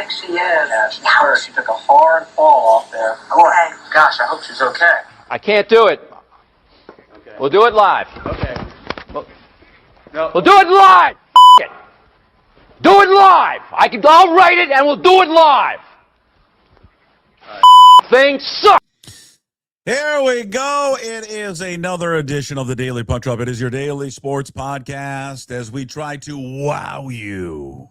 think she is. Yeah, she's hurt. She took a hard fall off there. Okay. Gosh, I hope she's okay. I can't do it. Okay. We'll do it live. Okay. We'll do it live. It. Do it live. I'll write it and we'll do it live. Thing sucks. Here we go. It is another edition of the Daily Puck Drop. It is your daily sports podcast as we try to wow you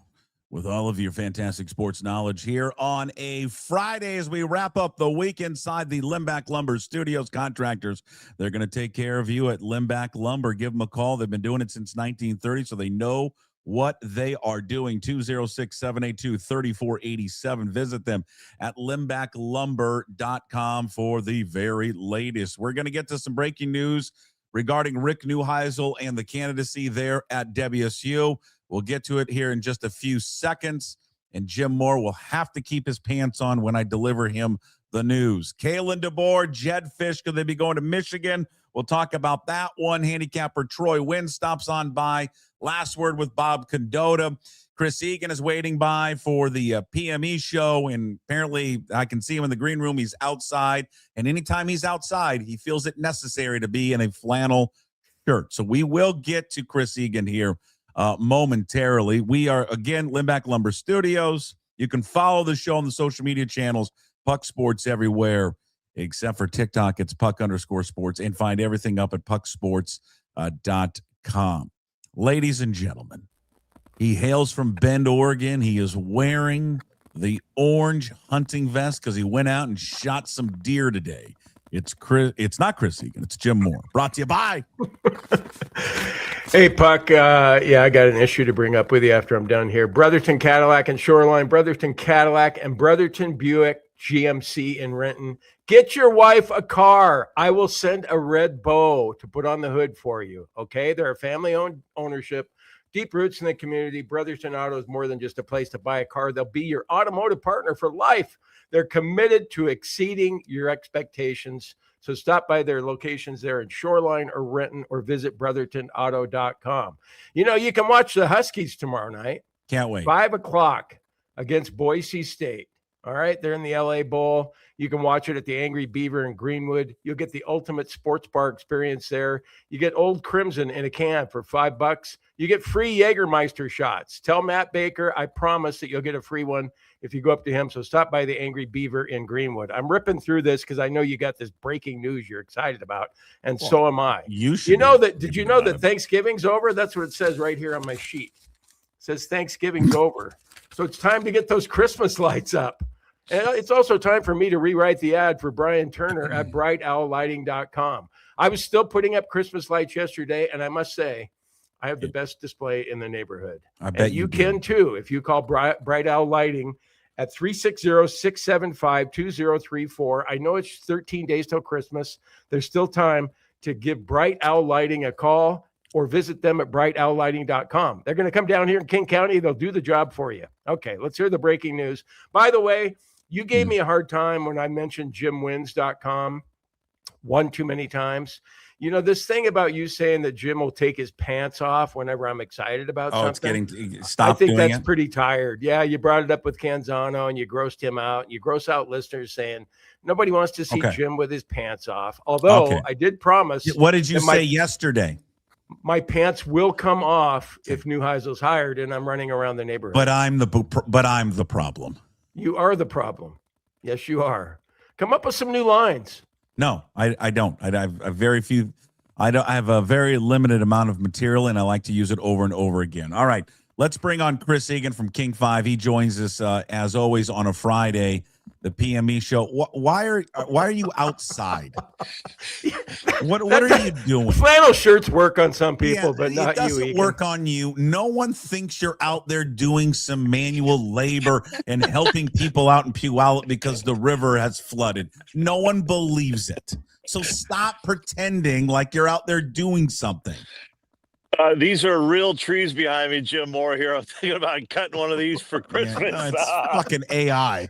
with all of your fantastic sports knowledge here on a Friday as we wrap up the week inside the Limbach Lumber Studios. Contractors, they're going to take care of you at Limbach Lumber. Give them a call. They've been doing it since 1930, so they know what they are doing. 206-782-3487. Visit them at limbachlumber.com for the very latest. We're going to get to some breaking news regarding Rick Neuheisel and the candidacy there at WSU. We'll get to it here in just a few seconds, and Jim Moore will have to keep his pants on when I deliver him the news. Kalen, DeBoer, Jedd, Fisch, could they be going to Michigan? We'll talk about that one. Handicapper Troy Wynn stops on by. Last word with Bob Condotta. Chris Egan is waiting by for the PME show, and apparently I can see him in the green room. He's outside, and anytime he's outside, he feels it necessary to be in a flannel shirt. So we will get to Chris Egan here momentarily. We are, again, Limbach Lumber Studios. You can follow the show on the social media channels, Puck Sports everywhere, except for TikTok. It's Puck_sports, and find everything up at PuckSports.com. Ladies and gentlemen, he hails from Bend, Oregon. He is wearing the orange hunting vest because he went out and shot some deer today. It's not Chris Egan. It's Jim Moore. Brought to you by. Hey, Puck. I got an issue to bring up with you after I'm done here. Brotherton Cadillac and Shoreline, Brotherton Cadillac and Brotherton Buick GMC in Renton. Get your wife a car. I will send a red bow to put on the hood for you. Okay, they're a family-owned ownership, deep roots in the community. Brotherton Auto is more than just a place to buy a car. They'll be your automotive partner for life. They're committed to exceeding your expectations. So stop by their locations there in Shoreline or Renton, or visit brothertonauto.com. You know, you can watch the Huskies tomorrow night. Can't wait. 5:00 against Boise State. All right, they're in the LA Bowl. You can watch it at the Angry Beaver in Greenwood. You'll get the ultimate sports bar experience there. You get Old Crimson in a can for $5. You get free Jägermeister shots. Tell Matt Baker, I promise that you'll get a free one if you go up to him. So stop by the Angry Beaver in Greenwood. I'm ripping through this because I know you got this breaking news you're excited about, and so am I. Did you know that Thanksgiving's over? That's what it says right here on my sheet. It says Thanksgiving's over. So it's time to get those Christmas lights up. And it's also time for me to rewrite the ad for Brian Turner at brightowllighting.com. I was still putting up Christmas lights yesterday, and I must say, I have the best display in the neighborhood. I bet you can too if you call Bright Owl Lighting at 360-675-2034. I know it's 13 days till Christmas. There's still time to give Bright Owl Lighting a call, or visit them at brightowllighting.com. They're going to come down here in King County. They'll do the job for you. Okay, let's hear the breaking news. By the way, you gave me a hard time when I mentioned jimwins.com one too many times. You know, this thing about you saying that Jim will take his pants off whenever I'm excited about something. I think that's pretty tired. Yeah, you brought it up with Canzano and you grossed him out. You gross out listeners saying nobody wants to see Jim with his pants off. Although I did promise. What did you say yesterday? My pants will come off if Neuheisel's hired and I'm running around the neighborhood. But I'm the problem. You are the problem. Yes, you are. Come up with some new lines. No, I don't. I have a very few. I have a very limited amount of material, and I like to use it over and over again. All right, let's bring on Chris Egan from King 5. He joins us as always on a Friday, the PME show. Why are you outside? What are you doing? Flannel shirts work on some people, but not you. It doesn't work on you. No one thinks you're out there doing some manual labor and helping people out in Puyallup because the river has flooded. No one believes it. So stop pretending like you're out there doing something. These are real trees behind me, Jim Moore here. I'm thinking about cutting one of these for Christmas. It's fucking AI.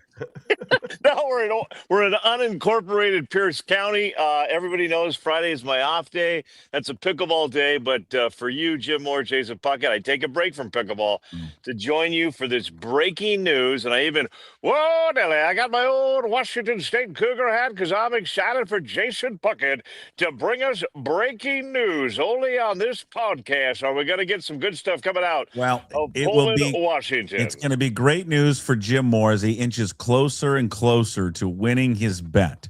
No, we're in unincorporated Pierce County. Everybody knows Friday is my off day. That's a pickleball day. But for you, Jim Moore, Jason Puckett, I take a break from pickleball to join you for this breaking news. And whoa, Nelly, I got my old Washington State Cougar hat because I'm excited for Jason Puckett to bring us breaking news. Only on this podcast are we going to get some good stuff coming out of it Pullman, will be Washington. It's going to be great news for Jim Moore as he inches closer and closer to winning his bet.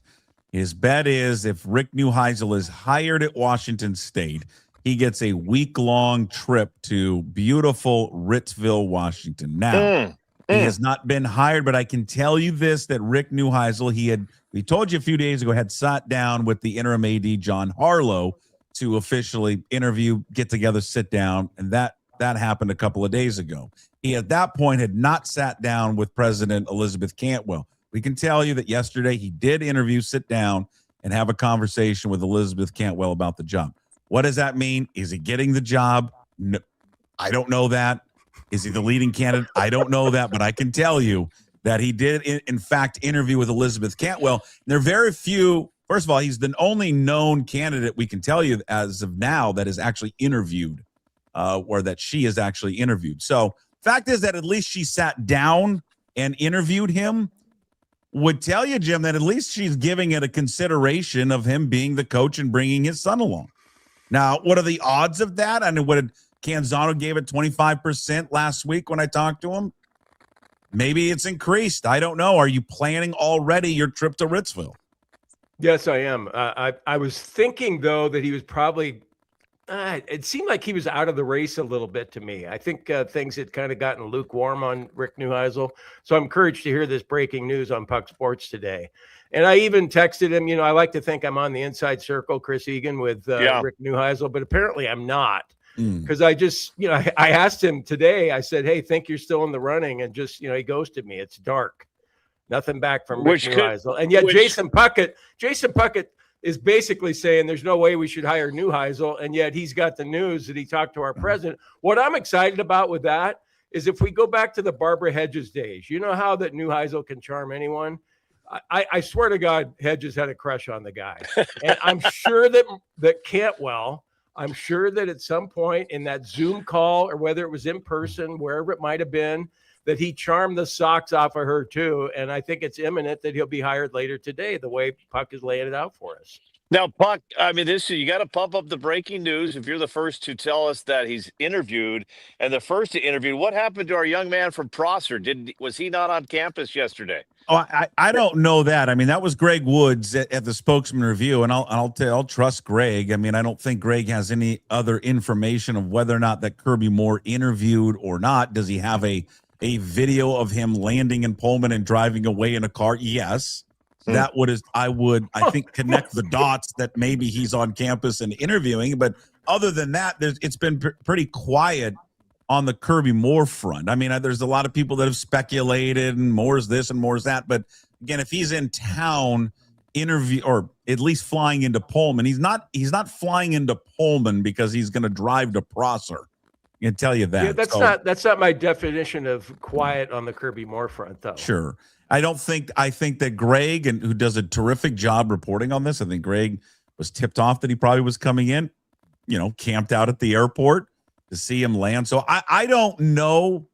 His bet is if Rick Neuheisel is hired at Washington State, he gets a week-long trip to beautiful Ritzville, Washington. Now, he has not been hired, but I can tell you this, that Rick Neuheisel, we told you a few days ago, had sat down with the interim AD, John Harlow, to officially interview, get together, sit down, and that happened a couple of days ago. He, at that point, had not sat down with President Elizabeth Cantwell. We can tell you that yesterday he did sit down, and have a conversation with Elizabeth Cantwell about the job. What does that mean? Is he getting the job? No, I don't know that. Is he the leading candidate? I don't know that, but I can tell you that he did, in fact, interview with Elizabeth Cantwell. There are very few. First of all, he's the only known candidate we can tell you as of now that is actually interviewed, or that she is actually interviewed. So fact is that at least she sat down and interviewed him. Would tell you, Jim, that at least she's giving it a consideration of him being the coach and bringing his son along. Now, what are the odds of that? I mean, what did Canzano gave it 25% last week when I talked to him? Maybe it's increased. I don't know. Are you planning already your trip to Ritzville? Yes, I am. I was thinking, though, that he was probably it seemed like he was out of the race a little bit to me. I think things had kind of gotten lukewarm on Rick Neuheisel. So I'm encouraged to hear this breaking news on Puck Sports today. And I even texted him, I like to think I'm on the inside circle, Chris Egan, with Rick Neuheisel, but apparently I'm not. Because I just, I asked him today, I said, hey, think you're still in the running? And just, he ghosted me. It's dark. Nothing back from Rick Neuheisel. And yet Jason Puckett is basically saying there's no way we should hire Neuheisel, and yet he's got the news that he talked to our president. What I'm excited about with that is if we go back to the Barbara Hedges days, you know how that Neuheisel can charm anyone? I swear to God, Hedges had a crush on the guy. And I'm sure that Cantwell, I'm sure that at some point in that Zoom call, or whether it was in person, wherever it might have been, that he charmed the socks off of her too. And I think it's imminent that he'll be hired later today, the way Puck is laying it out for us. Now, Puck, I mean, you got to pump up the breaking news if you're the first to tell us that he's interviewed. And the first to interview, what happened to our young man from Prosser? Was he not on campus yesterday? Oh, I don't know that. I mean, that was Greg Woods at the Spokesman Review, and I'll trust Greg. I mean, I don't think Greg has any other information of whether or not that Kirby Moore interviewed or not. Does he have a video of him landing in Pullman and driving away in a car? Yes. That I think connect the dots that maybe he's on campus and interviewing. But other than that, it's been pretty quiet on the Kirby Moore front. I mean, there's a lot of people that have speculated and Moore's this and Moore's that. But again, if he's in town or at least flying into Pullman, he's not flying into Pullman because he's going to drive to Prosser. I can tell you that. Yeah, that's not my definition of quiet on the Kirby Moore front, though. Sure. I think that Greg, and who does a terrific job reporting on this, I think Greg was tipped off that he probably was coming in, camped out at the airport to see him land. So I don't know.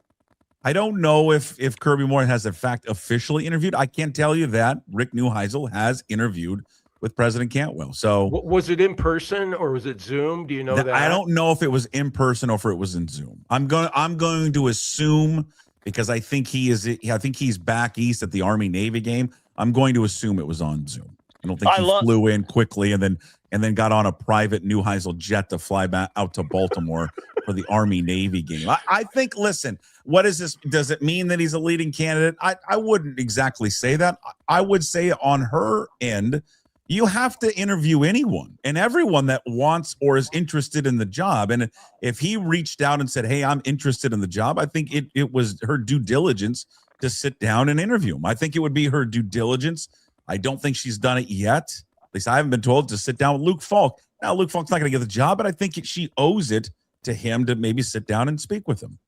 I don't know if Kirby Moore has in fact officially interviewed. I can tell you that Rick Neuheisel has interviewed with President Cantwell. So was it in person or was it Zoom? Do you know that? I don't know if it was in person or if it was in Zoom. I'm going to assume, because I think he's back east at the Army Navy game. I'm going to assume it was on Zoom. I don't think he flew in quickly and then got on a private Neuheisel jet to fly back out to Baltimore for the Army Navy game. I think, listen, what is this? Does it mean that he's a leading candidate? I wouldn't exactly say that. I would say on her end, you have to interview anyone and everyone that wants or is interested in the job. And if he reached out and said, hey, I'm interested in the job, I think it was her due diligence to sit down and interview him. I think it would be her due diligence. I don't think she's done it yet. At least I haven't been told to sit down with Luke Falk. Now, Luke Falk's not going to get the job, but I think she owes it to him to maybe sit down and speak with him.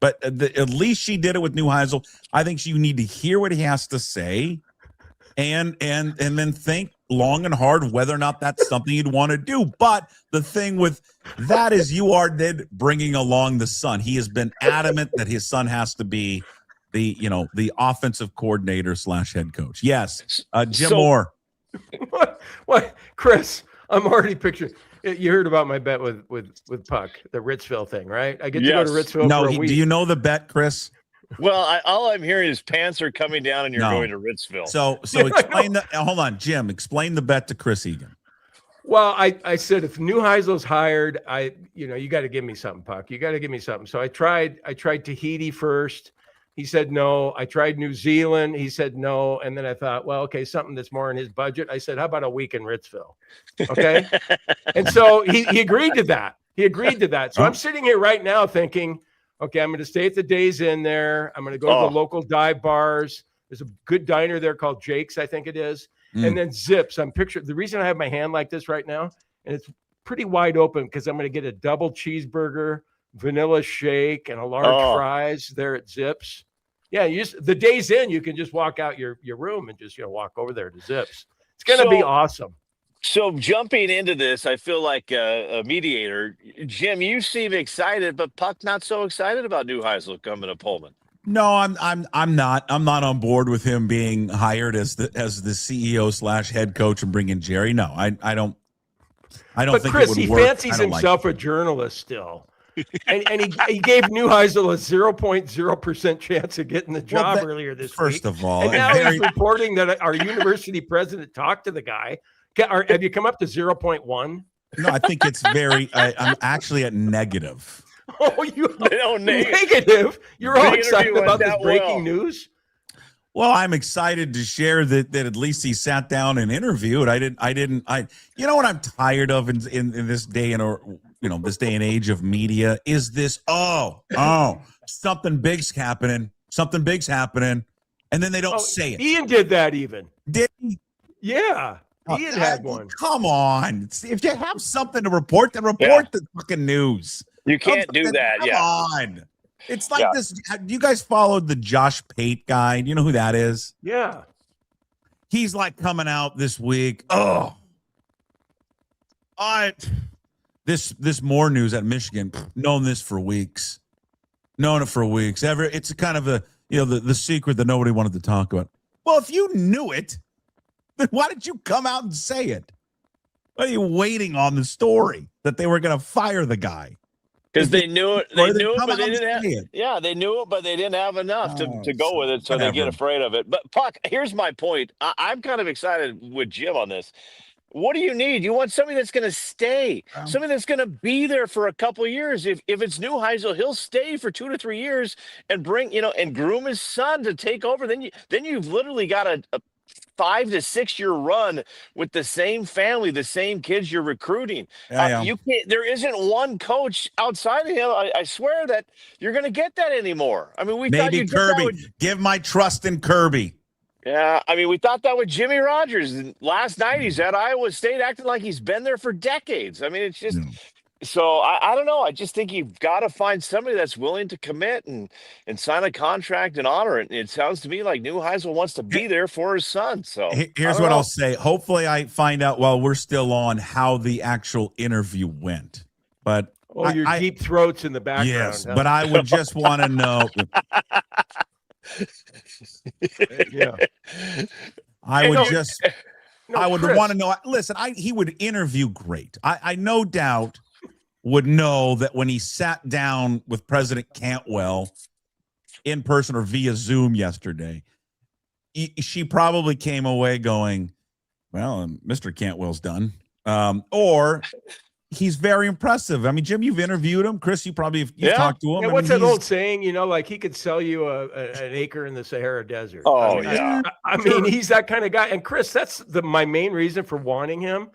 But at least she did it with Neuheisel. I think you need to hear what he has to say, and then think long and hard whether or not that's something you'd want to do. But the thing with that is you are then bringing along the son. He has been adamant that his son has to be the offensive coordinator / head coach. Yes, Jim Moore. What, Chris? I'm already picturing. You heard about my bet with Puck, the Ritzville thing, right? I get to go to Ritzville for a week. Do you know the bet, Chris? Well, all I'm hearing is pants are coming down and you're going to Ritzville. So explain hold on, Jim, explain the bet to Chris Egan. Well, I said if Neuheisel's hired, you got to give me something, Puck. You got to give me something. So I tried Tahiti first. He said no. I tried New Zealand. He said no. And then I thought, well, okay, something that's more in his budget. I said, how about a week in Ritzville? Okay. And so he agreed to that. So I'm sitting here right now thinking, okay, I'm going to stay at the Days Inn there. I'm going to go to the local dive bars. There's a good diner there called Jake's, I think it is. And then Zips. The reason I have my hand like this right now, and it's pretty wide open because I'm going to get a double cheeseburger, vanilla shake, and a large fries there at Zips. Yeah, the Days Inn, you can just walk out your room and just walk over there to Zips. It's going to be awesome. So jumping into this, I feel like a mediator. Jim, you seem excited, but Puck not so excited about Neuheisel coming to Pullman. No, I'm not. I'm not on board with him being hired as the CEO / head coach and bringing Jerry. No, I don't. But think Chris, it would he work. fancies himself a journalist still. and he gave Neuheisel a 0.0% chance of getting the job earlier this week. First of all, and now he's reporting that our university president talked to the guy. Have you come up to 0.1? No, I think it's I'm actually at negative. Oh, negative? You're all excited about this breaking news? Well, I'm excited to share that at least he sat down and interviewed. You know what I'm tired of in this day this day and age of media is this. Something big's happening. And then they don't say it. Ian did that even. Did he? Yeah. Ian had one. Come on. If you have something to report, then report the fucking news. You can't do that. Come on. It's like this. You guys followed the Josh Pate guy. Do you know who that is? Yeah. He's like coming out this week. This Moore news at Michigan. Known it for weeks. It's kind of the secret that nobody wanted to talk about. Well, if you knew it, then why did you come out and say it? Why are you waiting on the story that they were going to fire the guy? Because they knew it. They knew it, but they didn't have it. Yeah, they knew it, but they didn't have enough to go with it, so they get afraid of it. But Puck, here's my point. I'm kind of excited with Jim on this. What do you need? You want somebody that's going to stay, somebody that's going to be there for a couple of years. If it's Neuheisel, he'll stay for 2 to 3 years and and groom his son to take over. Then you've literally got a 5 to 6 year run with the same family, the same kids you're recruiting. You can't. There isn't one coach outside of him. I swear that you're going to get that anymore. I mean, maybe Kirby. Give my trust in Kirby. Yeah, I mean, we thought that with Jimmy Rogers. Last night, he's at Iowa State acting like he's been there for decades. I mean, it's just so I don't know. I just think you've got to find somebody that's willing to commit and sign a contract and honor it. It sounds to me like Neuheisel wants to be there for his son. So here's what I'll say. Hopefully, I find out while we're still on how the actual interview went. But your deep throats in the background. Yes, but I would just want to know. Yeah, I would want to know. Listen, he would interview great. I no doubt would know that when he sat down with President Cantwell in person or via Zoom yesterday, she probably came away going, well, Mr. Cantwell's done. Or he's very impressive. I mean, Jim, you've interviewed him. Chris, you've talked to him. Yeah, what's that old saying? Like he could sell you an acre in the Sahara Desert. I mean, he's that kind of guy. And Chris, that's my main reason for wanting him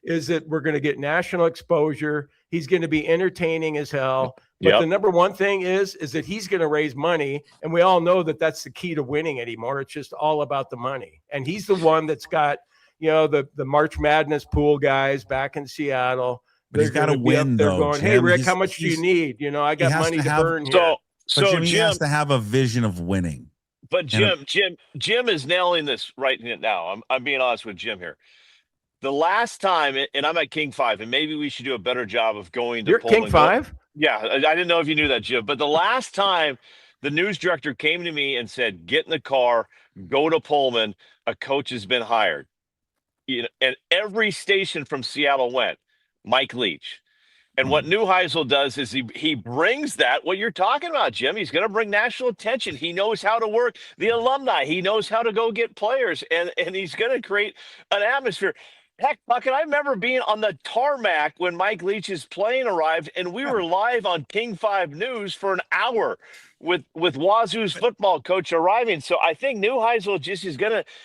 is that we're going to get national exposure. He's going to be entertaining as hell. But the number one thing is that he's going to raise money. And we all know that that's the key to winning anymore. It's just all about the money. And he's the one that's got, the March Madness pool guys back in Seattle. But he's got to win, though. Going, hey, Rick, how much do you need? I got money to burn here. But So Jim, he has to have a vision of winning. But Jim is nailing this right now. I'm being honest with Jim here. The last time, and I'm at King 5, and maybe we should do a better job of going to You're Pullman. King 5? Yeah, I didn't know if you knew that, Jim. But the last time the news director came to me and said, "Get in the car, go to Pullman. A coach has been hired." And every station from Seattle went. Mike Leach. And what Neuheisel does is he brings that, what you're talking about, Jim. He's going to bring national attention. He knows how to work the alumni. He knows how to go get players, and he's going to create an atmosphere. Heck, Puckett, I remember being on the tarmac when Mike Leach's plane arrived, and we were live on King 5 News for an hour with Wazoo's football coach arriving. So I think Neuheisel just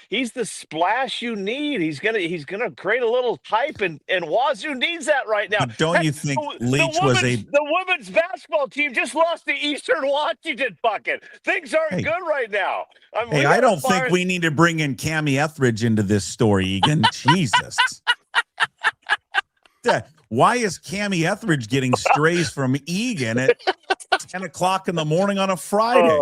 he's the splash you need. He's gonna create a little hype, and Wazoo needs that right now. But don't you think Leach was the women's basketball team just lost to Eastern Washington, Puckett. Things aren't good right now. I don't think we need to bring in Cammy Etheridge into this story, Egan. Jesus. Why is Cammy Etheridge getting strays from Egan at 10 o'clock in the morning on a Friday?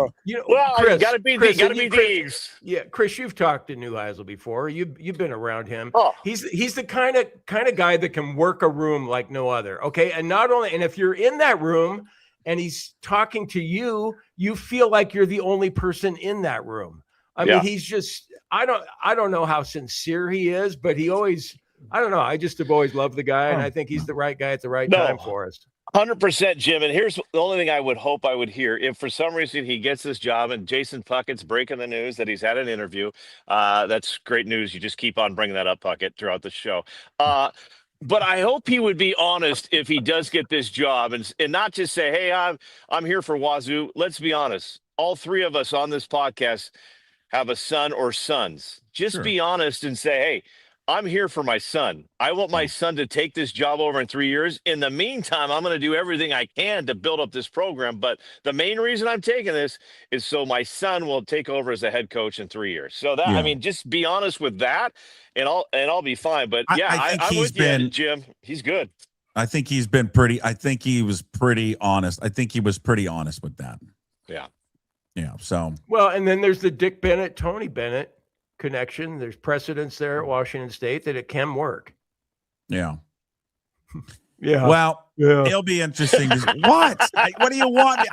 Chris, gotta be Deegs. Yeah, Chris, you've talked to Neuheisel before. You've been around him. Oh. He's the kind of guy that can work a room like no other. Okay, and if you're in that room and he's talking to you, you feel like you're the only person in that room. I mean, he's just I don't know how sincere he is, but he always. I don't know. I just have always loved the guy, and I think he's the right guy at the right time for us. 100%, Jim. And here's the only thing I would hope I would hear. If for some reason he gets this job and Jason Puckett's breaking the news that he's had an interview, that's great news. You just keep on bringing that up, Puckett, throughout the show. But I hope he would be honest if he does get this job and not just say, "Hey, I'm here for Wazoo." Let's be honest. All three of us on this podcast have a son or sons. Just be honest and say, "Hey, I'm here for my son. I want my son to take this job over in 3 years. In the meantime, I'm going to do everything I can to build up this program. But the main reason I'm taking this is so my son will take over as a head coach in 3 years." So that, I mean, just be honest with that, and I'll be fine. But I'm with you, Jim. He's good. I think he was pretty honest. I think he was pretty honest with that. Yeah. Yeah. So and then there's the Dick Bennett, Tony Bennett connection. There's precedence there at Washington State that it can work. Yeah. Yeah. Well, it'll be interesting. What do you want?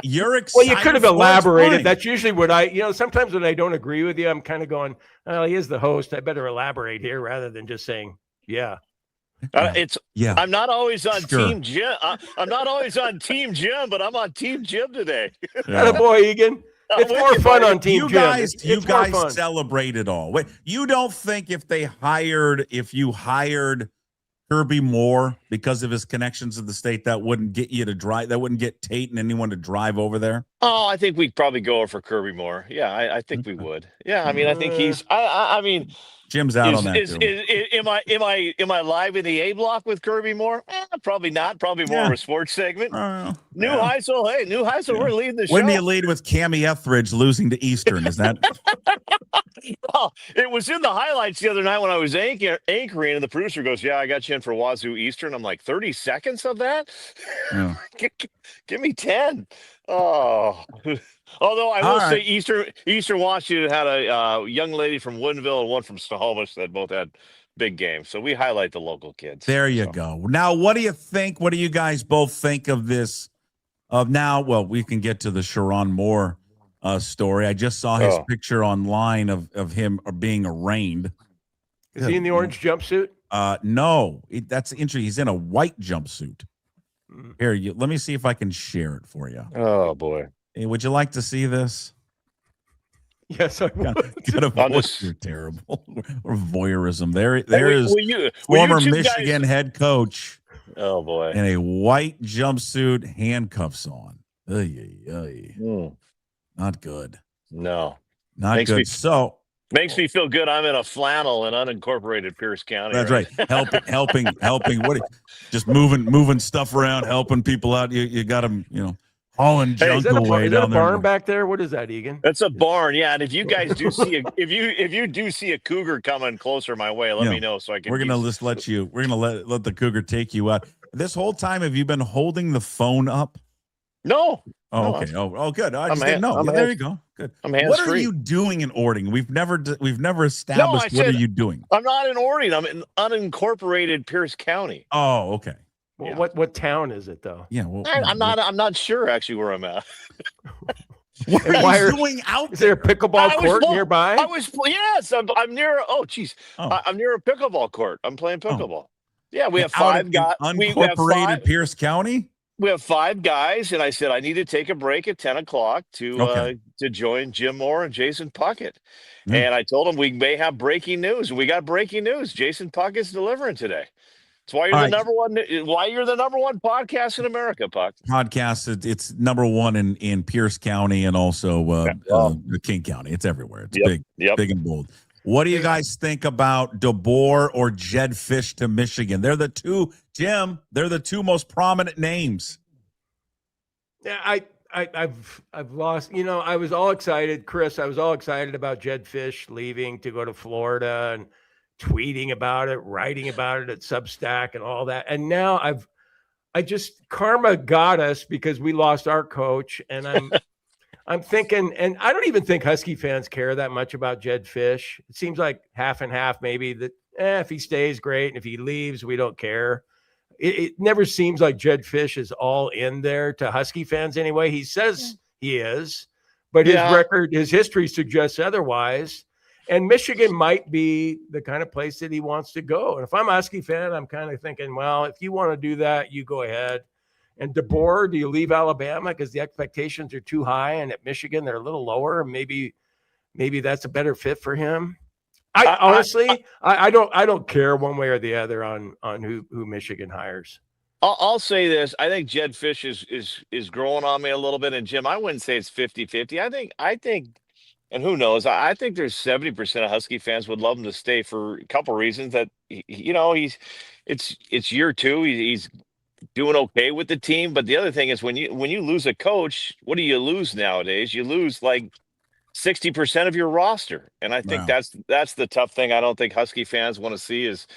You're excited. Well, you could have elaborated. That's usually what sometimes when I don't agree with you, I'm kind of going, "Oh, he is the host. I better elaborate here," rather than just saying, "Yeah." I'm not always on Team Jim. I'm not always on Team Jim, but I'm on Team Jim today. Boy, Egan. It's more fun on Team Jim. You guys celebrate it all. Wait, you don't think if you hired Kirby Moore because of his connections to the state, that wouldn't get you to drive, that wouldn't get Tate and anyone to drive over there? Oh, I think we'd probably go for Kirby Moore. Yeah, I think we would. Yeah, I mean, I think he's. I mean, Jim's out on that. Am I live in the A block with Kirby Moore? Probably not. Probably more of a sports segment. Neuheisel, we're leading the show. When do you lead with Cammy Etheridge losing to Eastern? Is that? Well, it was in the highlights the other night when I was anchoring, and the producer goes, "Yeah, I got you in for Wazoo Eastern." I'm like, 30 seconds of that? Yeah. Give me 10. Oh. Although I will say Eastern Washington had a young lady from Woodinville and one from Snohomish that both had big games. So we highlight the local kids. There you go. Now, what do you think? What do you guys both think of this? Well, we can get to the Sharon Moore story. I just saw his picture online of him being arraigned. Is he in the orange jumpsuit? No, that's interesting. He's in a white jumpsuit. Here, let me see if I can share it for you. Oh, boy. Hey, would you like to see this? Yes, I would. You're terrible. Or voyeurism. There is former Michigan head coach. Oh, boy. In a white jumpsuit, handcuffs on. Not good. No. Not good. Makes me feel good. I'm in a flannel in unincorporated Pierce County. That's right. Helping. What? Just moving stuff around, helping people out. You got them, hauling junk away down there. Is that a barn back there? What is that, Egan? That's a barn. Yeah, and if you guys do see if you do see a cougar coming closer my way, let me know so I can. We're gonna just let you. We're gonna let the cougar take you out. This whole time, have you been holding the phone up? No. Oh, No, okay. Oh, good. I I'm just didn't know. I'm Yeah, there you go. Good. I'm What are hands-free. you doing in Ording? We've never No, I established what are said you doing. I'm not in Orion. I'm in unincorporated Pierce County. Oh, okay. Well, Yeah. what town is it though? Yeah. Well, I'm not sure actually where I'm at. What And are why you are- doing out Is there a there? pickleball court nearby? Yes, I'm near. Oh, geez, I'm near a pickleball court. I'm playing pickleball. Yeah, we have Out 5 in guys. unincorporated Pierce County. We have 5 guys, and I said I need to take a break at 10 o'clock to join Jim Moore and Jason Puckett. And I told them we may have breaking news. We got breaking news. Jason Puckett's delivering today. It's why you're All the right. number one. Why you're the number one podcast in America, Puck. Podcast. It's number one in Pierce County and also King County. It's everywhere. It's big and bold. What do you guys think about DeBoer or Jedd Fisch to Michigan? They're the two, Jim. They're the 2 most prominent names. Yeah, I've lost. You know, I was all excited, Chris. I was all excited about Jedd Fisch leaving to go to Florida and tweeting about it, writing about it at Substack and all that. And now karma got us because we lost our coach, and I'm thinking, and I don't even think Husky fans care that much about Jedd Fisch. It seems like half and half, maybe, that if he stays, great, and if he leaves, we don't care. It never seems like Jedd Fisch is all in there to Husky fans anyway. He says he is, but his history suggests otherwise. And Michigan might be the kind of place that he wants to go. And if I'm a Husky fan, I'm kind of thinking, well, if you want to do that, you go ahead. And DeBoer, do you leave Alabama because the expectations are too high, and at Michigan they're a little lower? Maybe that's a better fit for him. I don't care one way or the other on who Michigan hires. I'll say this. I think Jedd Fisch is growing on me a little bit. And Jim, I wouldn't say it's 50-50. I think, and who knows, I think there's 70% of Husky fans would love him to stay for a couple reasons. That, it's year 2. He's doing okay with the team. But the other thing is when you lose a coach, what do you lose nowadays? You lose like 60% of your roster. And I think that's the tough thing. I don't think Husky fans want to see is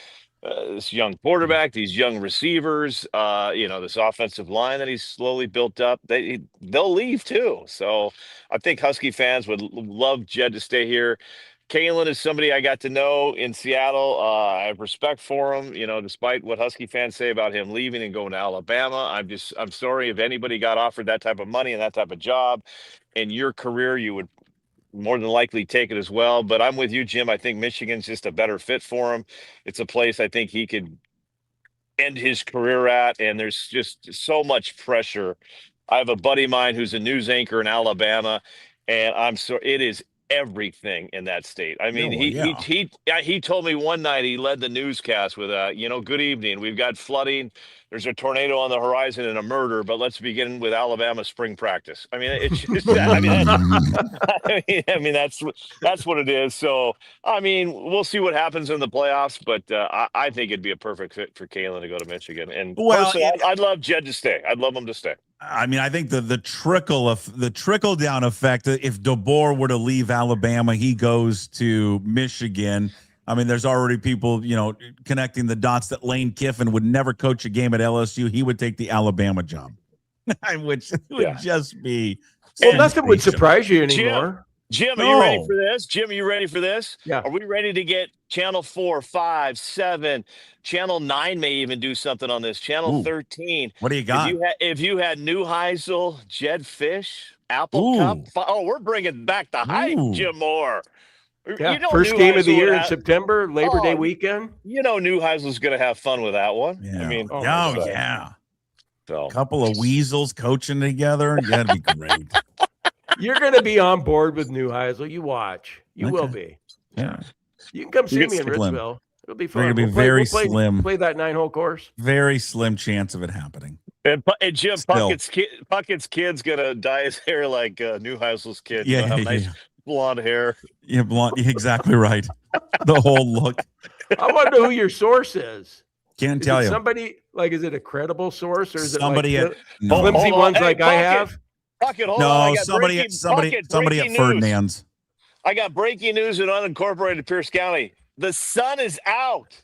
this young quarterback, these young receivers, this offensive line that he's slowly built up. They'll leave too. So I think Husky fans would love Jedd to stay here. Kalen is somebody I got to know in Seattle. I have respect for him, despite what Husky fans say about him leaving and going to Alabama. I'm sorry if anybody got offered that type of money and that type of job in your career, you would more than likely take it as well. But I'm with you, Jim. I think Michigan's just a better fit for him. It's a place I think he could end his career at, and there's just so much pressure. I have a buddy of mine who's a news anchor in Alabama, and it is everything in that state. I mean, he told me one night he led the newscast with good evening. We've got flooding. There's a tornado on the horizon and a murder, but let's begin with Alabama spring practice. I mean, it's just, that's what it is. So, I mean, we'll see what happens in the playoffs, but I think it'd be a perfect fit for Kalen to go to Michigan. And personally, I'd love Jedd to stay. I'd love him to stay. I mean, I think the trickle down effect, if DeBoer were to leave Alabama, he goes to Michigan. I mean, there's already people, connecting the dots that Lane Kiffin would never coach a game at LSU. He would take the Alabama job, which would just be. Well, nothing would surprise you anymore. Jim, are you ready for this? Jim, are you ready for this? Yeah. Are we ready to get Channel 4, 5, 7, Channel 9 may even do something on this, Channel 13. What do you got? If you had Neuheisel, Jedd Fisch, Apple Cup. Oh, we're bringing back the hype, Jim Moore. Yeah, first game of the year in September, Labor Day weekend. Neuheisel's going to have fun with that one. Yeah. I mean, So, a couple of weasels coaching together. Yeah, that'd be great. You're going to be on board with Neuheisel. You watch. You will be. Yeah. You can come see me in Ritzville. It'll be fun. We're going to be very slim. Play that 9-hole course. Very slim chance of it happening. And Jim, Puckett's kid's going to dye his hair like Neuheisel's kid. Nice blonde hair. Yeah, blonde. Exactly right. The whole look. I want to know who your source is. Can't tell you. Somebody, is it a credible source or is somebody it flimsy ones like I have? Puckett, hold on. Puckett, somebody at Ferdinand's. I got breaking news in unincorporated Pierce County. The sun is out.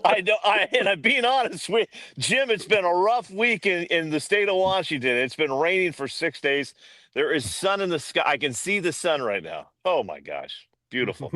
I'm being honest with Jim. It's been a rough week in the state of Washington. It's been raining for 6 days. There is sun in the sky. I can see the sun right now. Oh my gosh, beautiful.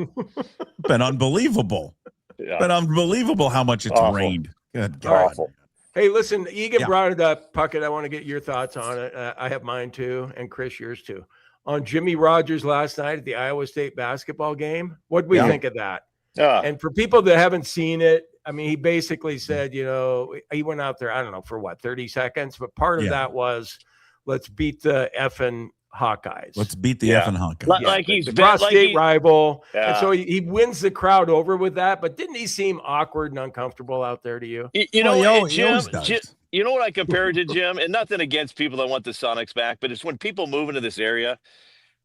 Been unbelievable. Yeah. Been unbelievable how much it's Awful. rained. Good God. Awful. Hey, listen, Egan brought it up. Puckett, I want to get your thoughts on it. I have mine too, and Chris, yours too. On Jimmy Rogers last night at the Iowa State basketball game. What do we think of that? And for people that haven't seen it, I mean, he basically said, he went out there, I don't know, for what, 30 seconds? But part of that was, let's beat the effing Hawkeyes. Let's beat the effing Hawkeyes. Like he's the cross-state rival. Yeah. And so he wins the crowd over with that. But didn't he seem awkward and uncomfortable out there to you? You know, he always does. Jim, you know what I compare it to, Jim? And nothing against people that want the Sonics back, but it's when people move into this area,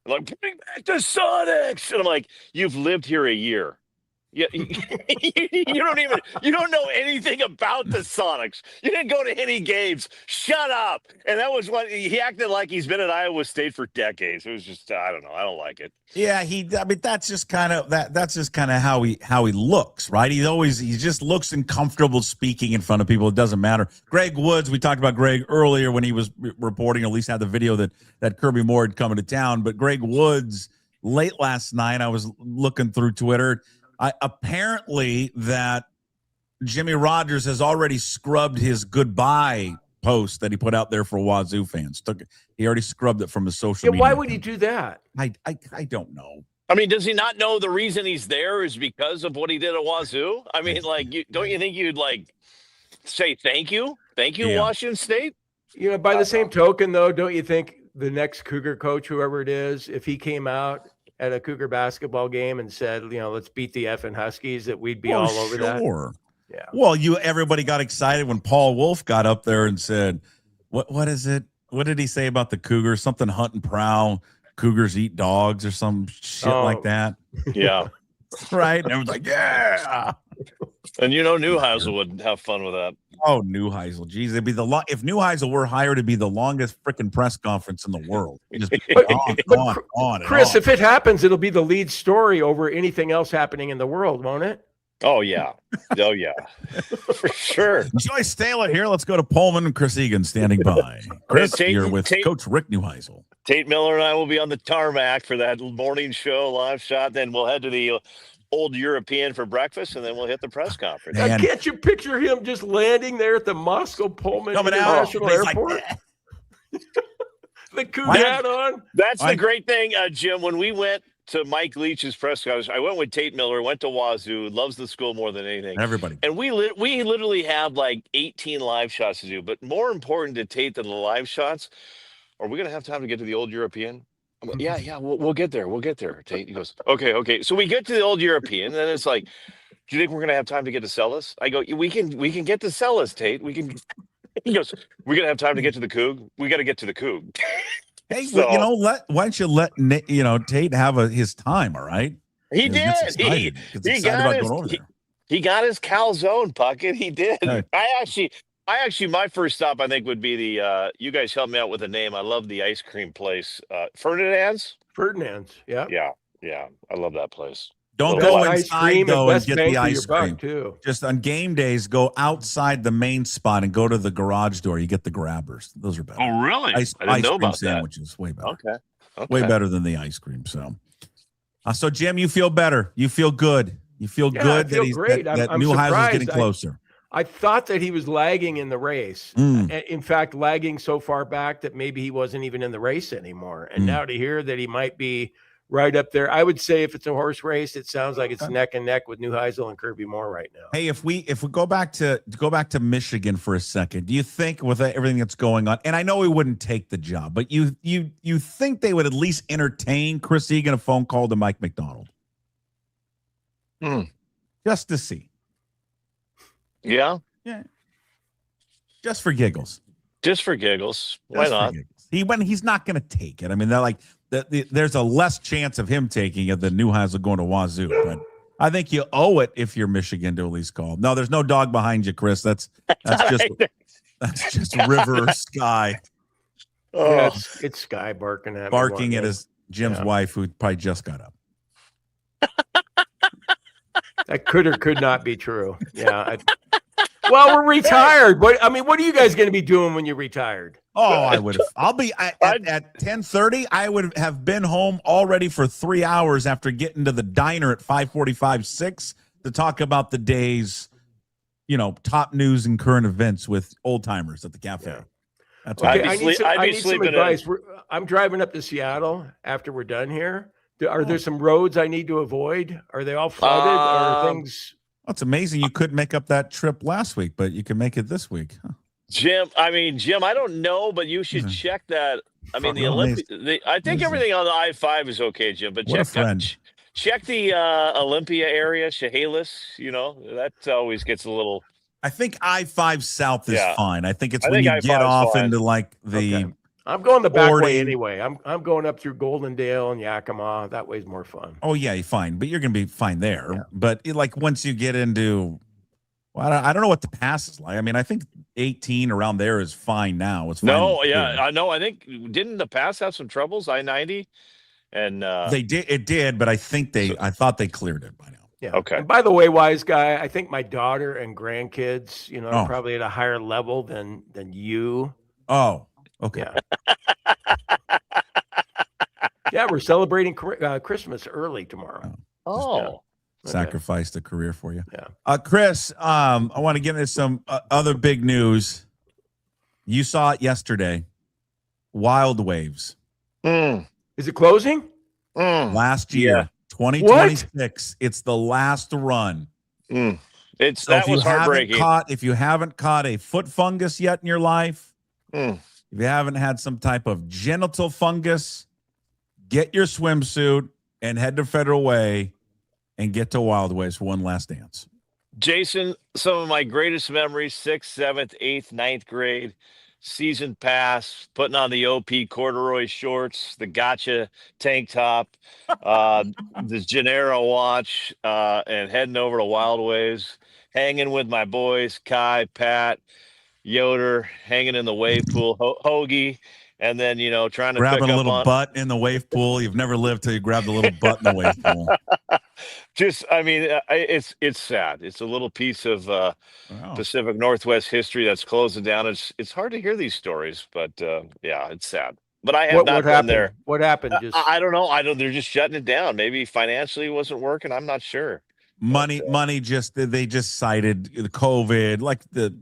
they're like, bring back the Sonics. And I'm like, you've lived here a year. Yeah, you don't know anything about the Sonics. You didn't go to any games. Shut up. And that was what he acted like he's been at Iowa State for decades. It was just, I don't know. I don't like it. Yeah, that's just kind of how he looks, right? He just looks uncomfortable speaking in front of people. It doesn't matter. Greg Woods, we talked about Greg earlier when he was reporting, at least had the video that Kirby Moore had come into town. But Greg Woods, late last night, I was looking through Twitter. Apparently that Jimmy Rogers has already scrubbed his goodbye post that he put out there for Wazoo fans. He already scrubbed it from his social media. Why would he do that? I don't know. I mean, does he not know the reason he's there is because of what he did at Wazoo? I mean, don't you think you'd say thank you? Thank you, Washington State? By the same token, though, don't you think the next Cougar coach, whoever it is, if he came out at a Cougar basketball game and said, let's beat the effing Huskies, that we'd be all over that? Yeah. Well, everybody got excited when Paul Wolf got up there and said, what is it? What did he say about the Cougars? Something hunt and prowl, Cougars eat dogs or some shit like that. Yeah. Right? And everyone's like, yeah. And Neuheisel would have fun with that. Oh, Neuheisel. Geez, it'd be if Neuheisel were hired, it'd be the longest freaking press conference in the world. Just on Chris, if it happens, it'll be the lead story over anything else happening in the world, won't it? Oh, yeah. Oh, yeah. For sure. Joy Stalett here. Let's go to Pullman and Chris Egan standing by. Chris, you're with Coach Rick Neuheisel. Tate Miller and I will be on the tarmac for that morning show live shot. Then we'll head to the Old European for breakfast, and then we'll hit the press conference. Now, can't you picture him just landing there at the Moscow Pullman International Airport? The Cougar hat on. That's the great thing, Jim. When we went to Mike Leach's press conference, I went with Tate Miller, went to Wazoo, loves the school more than anything. Everybody. And we literally have 18 live shots to do. But more important to Tate than the live shots, are we going to have time to get to the Old European? I'm like, yeah, we'll get there. We'll get there, Tate. He goes, okay. So we get to the Old European, and then it's like, do you think we're going to have time to get to Sellis? I go, we can get to Sellis, Tate. We can. He goes, we're going to have time to get to the Coug? We got to get to the Coug. Hey, why don't you let Tate have his time, all right? He did. He got his calzone, Puckett. He did. Right. I actually, my first stop, I think, would be the, you guys help me out with a name. I love the ice cream place. Ferdinand's? Yeah. Yeah. I love that place. Don't go inside, though, and get the ice cream. Too. Just on game days, go outside the main spot and go to the garage door. You get the grabbers. Those are better. Oh, really? I didn't know about sandwiches. That. Way better. Okay. Way better than the ice cream. So Jim, you feel better. You feel good. You feel good that Neuheisel's getting closer. I thought that he was lagging in the race. In fact, lagging so far back that maybe he wasn't even in the race anymore. And now to hear that he might be right up there, I would say if it's a horse race, it sounds like it's neck and neck with Neuheisel and Kirby Moore right now. Hey, if we go back to Michigan for a second, do you think with everything that's going on, and I know he wouldn't take the job, but you think they would at least entertain Chris Egan a phone call to Mike McDonald? Just to see. Yeah. Just for giggles. Why not? He's not going to take it. I mean, they're like there's a less chance of him taking it than Neuheisel going to Wazoo. But I think you owe it if you're Michigan to at least call. No, there's no dog behind you, Chris. That's just River Sky. Oh, yeah, it's Sky barking at his Jim's wife, who probably just got up. That could or could not be true. Yeah. Well, we're retired. What are you guys going to be doing when you're retired? Oh, I would have. I'll be at 10:30. I would have been home already for 3 hours after getting to the diner at 5:45, 6 to talk about the day's, top news and current events with old timers at the cafe. Yeah. That's Okay, what I need some advice. I'm driving up to Seattle after we're done here. Are there some roads I need to avoid? Are they all flooded? Or are things? Well, it's amazing you couldn't make up that trip last week, but you can make it this week. Huh. Jim, I don't know, but you should check that. I mean, I think everything on the I-5 is okay, Jim, but check the Olympia area, Chehalis, that always gets a little. I think I-5 South is fine. I think it's when you get off into the. Okay. I'm going the back way anyway. I'm going up through Goldendale and Yakima. That way's more fun. Oh yeah, you're fine, but you're going to be fine there. Yeah. But once you get into, I don't know what the pass is like. I mean, I think 18 around there is fine now. It's fine. No, yeah, I know. I think didn't the pass have some troubles? I-90, and they did. It did, but I thought they cleared it by now. Yeah. Okay. And by the way, wise guy, I think my daughter and grandkids, are probably at a higher level than you. Oh. Okay. Yeah, we're celebrating Christmas early tomorrow. Oh. Okay. Sacrificed a career for you. Yeah. Chris, I want to get into some other big news. You saw it yesterday. Wild Waves. Is it closing? Last year, 2026. What? It's the last run. That was heartbreaking. If you haven't caught a foot fungus yet in your life, if you haven't had some type of genital fungus, get your swimsuit and head to Federal Way and get to Wild Waves for one last dance. Jason, some of my greatest memories, 6th, 7th, 8th, 9th grade, season pass, putting on the OP corduroy shorts, the gotcha tank top, the Gennaro watch, and heading over to Wild Waves, hanging with my boys, Kai, Pat, Yoder, hanging in the wave pool, Hoagie, and then trying to grab pick a up little butt in the wave pool. You've never lived till you grabbed a little butt in the wave pool. It's sad. It's a little piece of Pacific Northwest history that's closing down. It's hard to hear these stories, but it's sad. But I have not been there. What happened? I don't know. They're just shutting it down. Maybe financially it wasn't working. I'm not sure. Money. They just cited the COVID, like the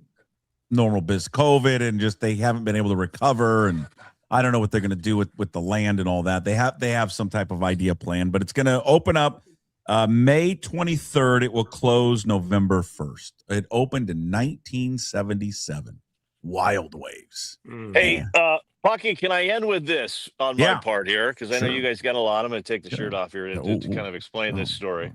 normal business COVID, and just they haven't been able to recover, and I don't know what they're going to do with the land and all that. They have some type of idea plan, but it's going to open up May 23rd. It will close November 1st. It opened in 1977. Wild Waves. Hey, Puckett, can I end with this on my part here? Because I know you guys got a lot. I'm going to take the shirt off here to kind of explain this story.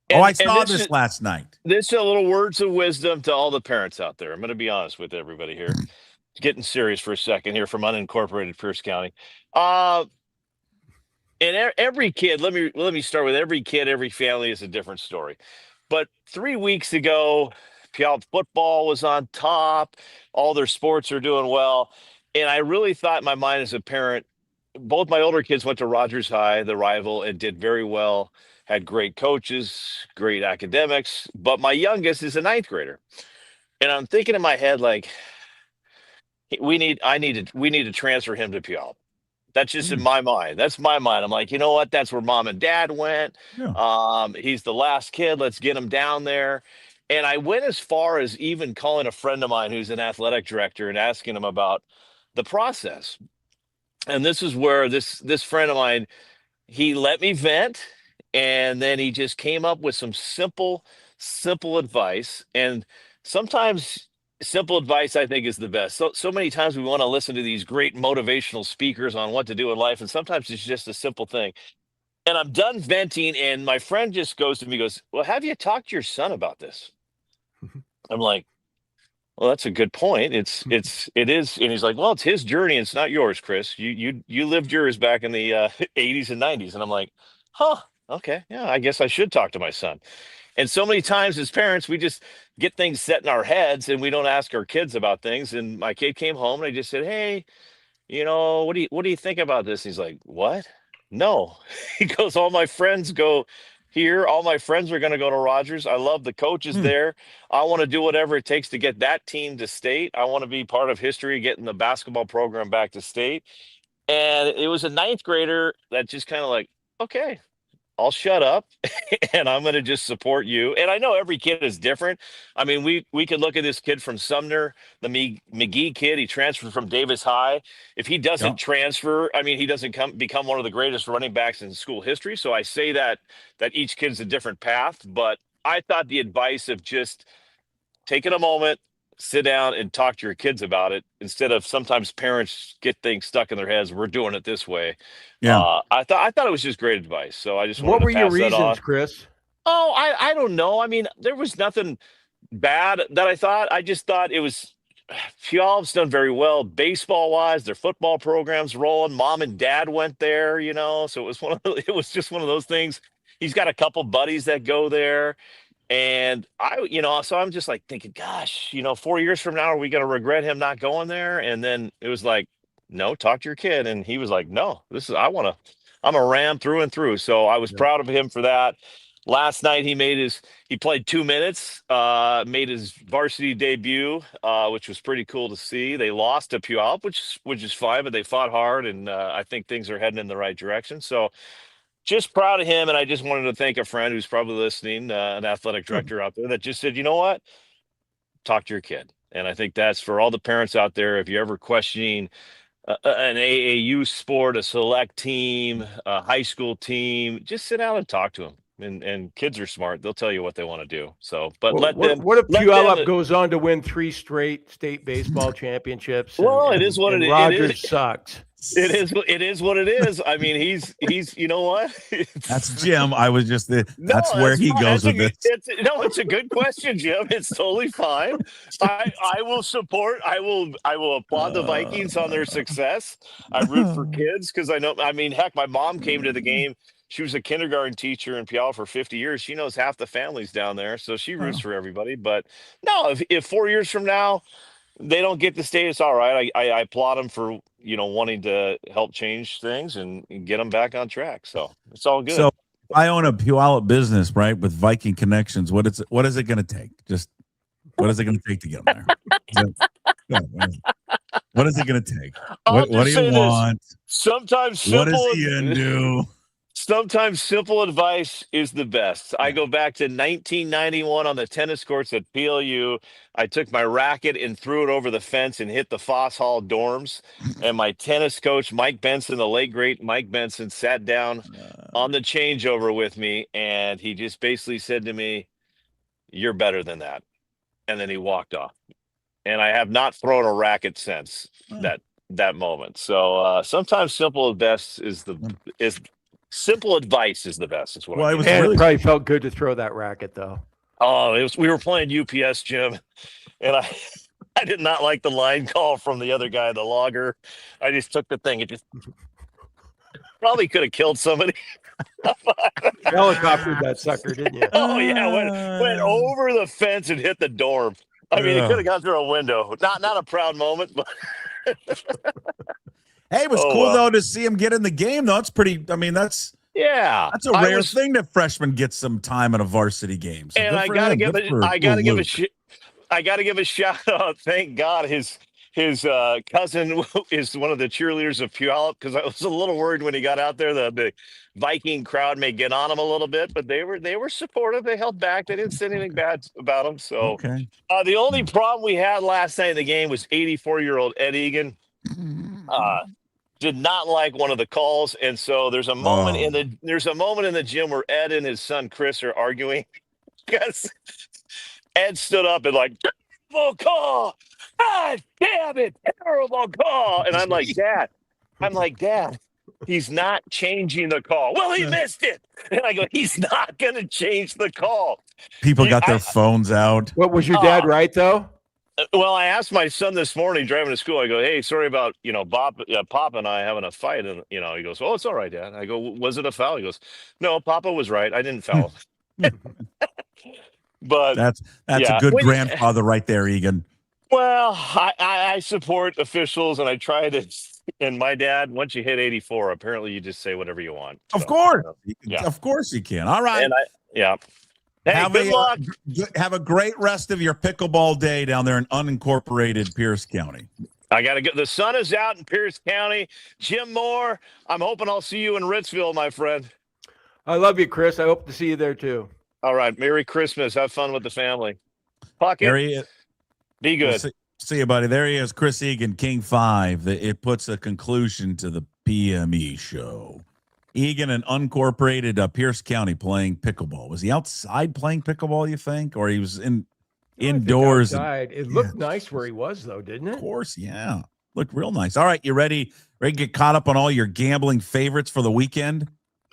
I saw this last night. This is a little words of wisdom to all the parents out there. I'm going to be honest with everybody here. Getting serious for a second here from unincorporated Pierce County. And every kid, let me start with every kid, every family is a different story. But 3 weeks ago, Puyallup football was on top. All their sports are doing well. And I really thought in my mind as a parent, both my older kids went to Rogers High, the rival, and did very well. Had great coaches, great academics, but my youngest is a 9th grader. And I'm thinking in my head, like, we need to transfer him to Puyallup. That's just in my mind. That's my mind. I'm like, you know what? That's where mom and dad went. Yeah. He's the last kid. Let's get him down there. And I went as far as even calling a friend of mine who's an athletic director and asking him about the process. And this is where this friend of mine, he let me vent. And then he just came up with some simple advice. And sometimes simple advice, I think, is the best. So many times we want to listen to these great motivational speakers on what to do in life. And sometimes it's just a simple thing. And I'm done venting. And my friend just goes to me, goes, well, have you talked to your son about this? I'm like, well, that's a good point. It is. And he's like, well, it's his journey. It's not yours, Chris. You lived yours back in the 80s and 90s. And I'm like, huh. Okay, yeah, I guess I should talk to my son. And so many times as parents, we just get things set in our heads and we don't ask our kids about things. And my kid came home and I just said, hey, what do you think about this? He's like, what? No. He goes, all my friends go, here. All my friends are going to go to Rogers. I love the coaches there. I want to do whatever it takes to get that team to state. I want to be part of history, getting the basketball program back to state. And it was a ninth grader that just kind of like, okay, I'll shut up and I'm going to just support you. And I know every kid is different. I mean, we could look at this kid from Sumner, the McGee kid. He transferred from Davis High. If he doesn't transfer, I mean, he doesn't become one of the greatest running backs in school history. So I say that each kid's a different path. But I thought the advice of just taking a moment, sit down and talk to your kids about it instead of sometimes parents get things stuck in their heads. We're doing it this way. Yeah. I thought it was just great advice. So I just wanted What were to your pass that reasons, on. Chris? Oh, I don't know. I mean, there was nothing bad that I thought. I just thought it was Puyallup's done very well baseball wise. Their football program's rolling. Mom and dad went there, so it was just one of those things. He's got a couple buddies that go there. And so I'm just like thinking, gosh, 4 years from now, are we going to regret him not going there? And then it was like, no, talk to your kid. And he was like, no, I'm a Ram through and through. So I was proud of him for that. Last night, he played 2 minutes, made his varsity debut, which was pretty cool to see. They lost to Puyallup, which is fine, but they fought hard. And I think things are heading in the right direction. So just proud of him. And I just wanted to thank a friend who's probably listening, an athletic director out there that just said, you know what? Talk to your kid. And I think that's for all the parents out there. If you're ever questioning an AAU sport, a select team, a high school team, just sit down and talk to them. And kids are smart. They'll tell you what they want to do. So, but what if Puyallup goes on to win 3 straight state baseball championships? Well, it is what it is. Rogers sucks. It is what it is. I mean, he's you know what? That's Jim. I was just that's where he goes with this. It's a good question, Jim. It's totally fine. I will support. I will applaud the Vikings on their success. I root for kids because heck, my mom came to the game. She was a kindergarten teacher in Puyallup for 50 years. She knows half the families down there, so she roots for everybody. But no, if 4 years from now they don't get the state, it's all right. I applaud them for wanting to help change things and get them back on track. So it's all good. So I own a Puyallup business, right, with Viking connections. What is it going to take? Just what is it going to take to get them there? What is it going to take? What do you want? Sometimes simple. What is he going to do? Sometimes simple advice is the best. I go back to 1991 on the tennis courts at PLU. I took my racket and threw it over the fence and hit the Foss Hall dorms. And my tennis coach, Mike Benson, the late great Mike Benson, sat down on the changeover with me. And he just basically said to me, "You're better than that." And then he walked off. And I have not thrown a racket since that moment. So sometimes simple simple advice is the best. Is what it probably felt good to throw that racket, though. Oh, we were playing UPS, Jim, and I did not like the line call from the other guy, the logger. I just took the thing. It just probably could have killed somebody. Helicoptered that sucker, didn't you? Oh yeah, went over the fence and hit the dorm. I mean, it could have gone through a window. Not a proud moment, but. Hey, it was cool though to see him get in the game. Though it's pretty. I mean, that's a rare thing that freshmen get some time in a varsity game. So and I gotta give a shout out. Thank God his cousin is one of the cheerleaders of Puyallup, because I was a little worried when he got out there that the Viking crowd may get on him a little bit, but they were supportive. They held back. They didn't say anything bad about him. So the only problem we had last night in the game was 84-year-old Ed Egan. Did not like one of the calls, and so there's a moment in the gym where Ed and his son Chris are arguing because Ed stood up and like, terrible call, God damn it, terrible call, and I'm like, Dad, he's not changing the call. Well, he missed it, and I go, he's not going to change the call. People got their phones out. What was your dad right though? Well, I asked my son this morning driving to school. I go, "Hey, sorry about Bob, Papa and I having a fight." And he goes, "Oh, it's all right, Dad." I go, "Was it a foul?" He goes, "No, Papa was right. I didn't foul." But that's a good grandfather right there, Egan. Well, I support officials, and I try to. And my dad, once you hit 84, apparently you just say whatever you want. Of So, course. yeah. Of course you can. All right. And yeah. Hey, good luck. Have a great rest of your pickleball day down there in unincorporated Pierce County. I got to go. The sun is out in Pierce County. Jim Moore, I'm hoping I'll see you in Ritzville, my friend. I love you, Chris. I hope to see you there too. All right. Merry Christmas. Have fun with the family. Puckett, be good. See you, buddy. There he is, Chris Egan, King 5. It puts a conclusion to the PME show. Egan and unincorporated Pierce County playing pickleball. Was he outside playing pickleball, you think? Or he was indoors? It looked nice where he was, though, didn't it? Of course, yeah. Looked real nice. All right, you ready? Ready to get caught up on all your gambling favorites for the weekend?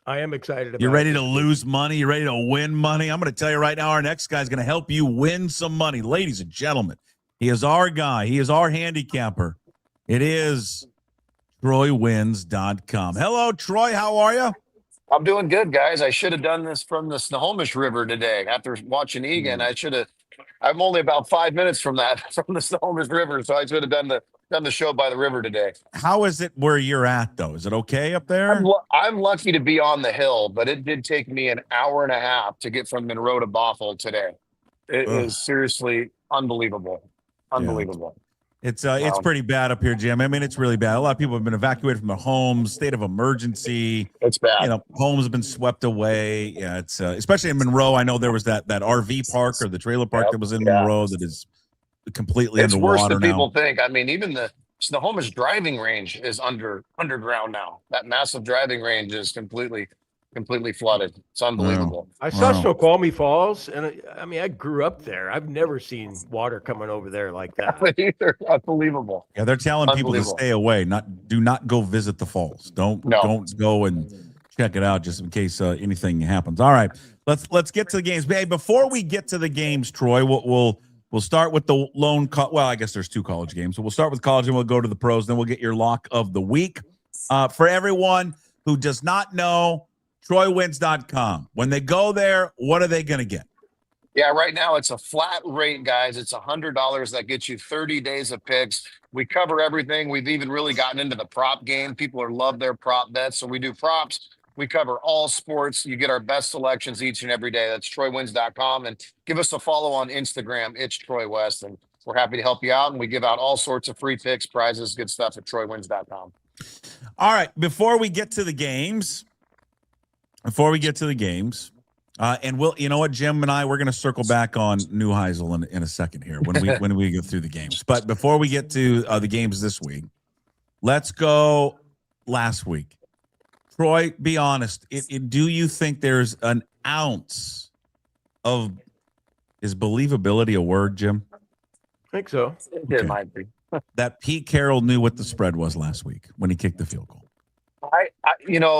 I am excited about it. You ready to lose money? You ready to win money? I'm going to tell you right now, our next guy is going to help you win some money. Ladies and gentlemen, he is our guy. He is our handicapper. It is TroyWins.com. Hello, Troy. How are you? I'm doing good, guys. I should have done this from the Snohomish River today. After watching Egan, I'm only about 5 minutes from the Snohomish River, so I should have done the show by the river today. How is it where you're at, though? Is it okay up there? I'm lucky to be on the hill, but it did take me an hour and a half to get from Monroe to Bothell today. It is seriously unbelievable. Unbelievable. It's pretty bad up here, Jim. I mean, it's really bad. A lot of people have been evacuated from their homes, state of emergency. It's bad. You know, homes have been swept away. Yeah, it's especially in Monroe. I know there was that RV park or the trailer park that was in Monroe that is completely underwater now. It's worse than people think. I mean, even the Snohomish driving range is underground now. That massive driving range is completely flooded. It's unbelievable. I saw Snoqualmie Falls, and I grew up there. I've never seen water coming over there like that. Either. Unbelievable. Yeah, they're telling people to stay away. Do not go visit the falls. Don't go and check it out just in case anything happens. All right, let's get to the games. Hey, before we get to the games, Troy, we'll start with the lone. Well, I guess there's 2 college games, so we'll start with college and we'll go to the pros. Then we'll get your lock of the week. For everyone who does not know, TroyWins.com. When they go there, what are they going to get? Yeah, right now it's a flat rate, guys. It's $100 that gets you 30 days of picks. We cover everything. We've even really gotten into the prop game. People love their prop bets, so we do props. We cover all sports. You get our best selections each and every day. That's TroyWins.com. And give us a follow on Instagram. It's Troy West. And we're happy to help you out. And we give out all sorts of free picks, prizes, good stuff at TroyWins.com. All right. Before we get to the games, and you know what, Jim and I, we're going to circle back on Neuheisel in a second here when we go through the games. But before we get to the games this week, let's go last week. Troy, be honest. Do you think there's an ounce of is believability a word, Jim? I think so. It might be. That Pete Carroll knew what the spread was last week when he kicked the field goal.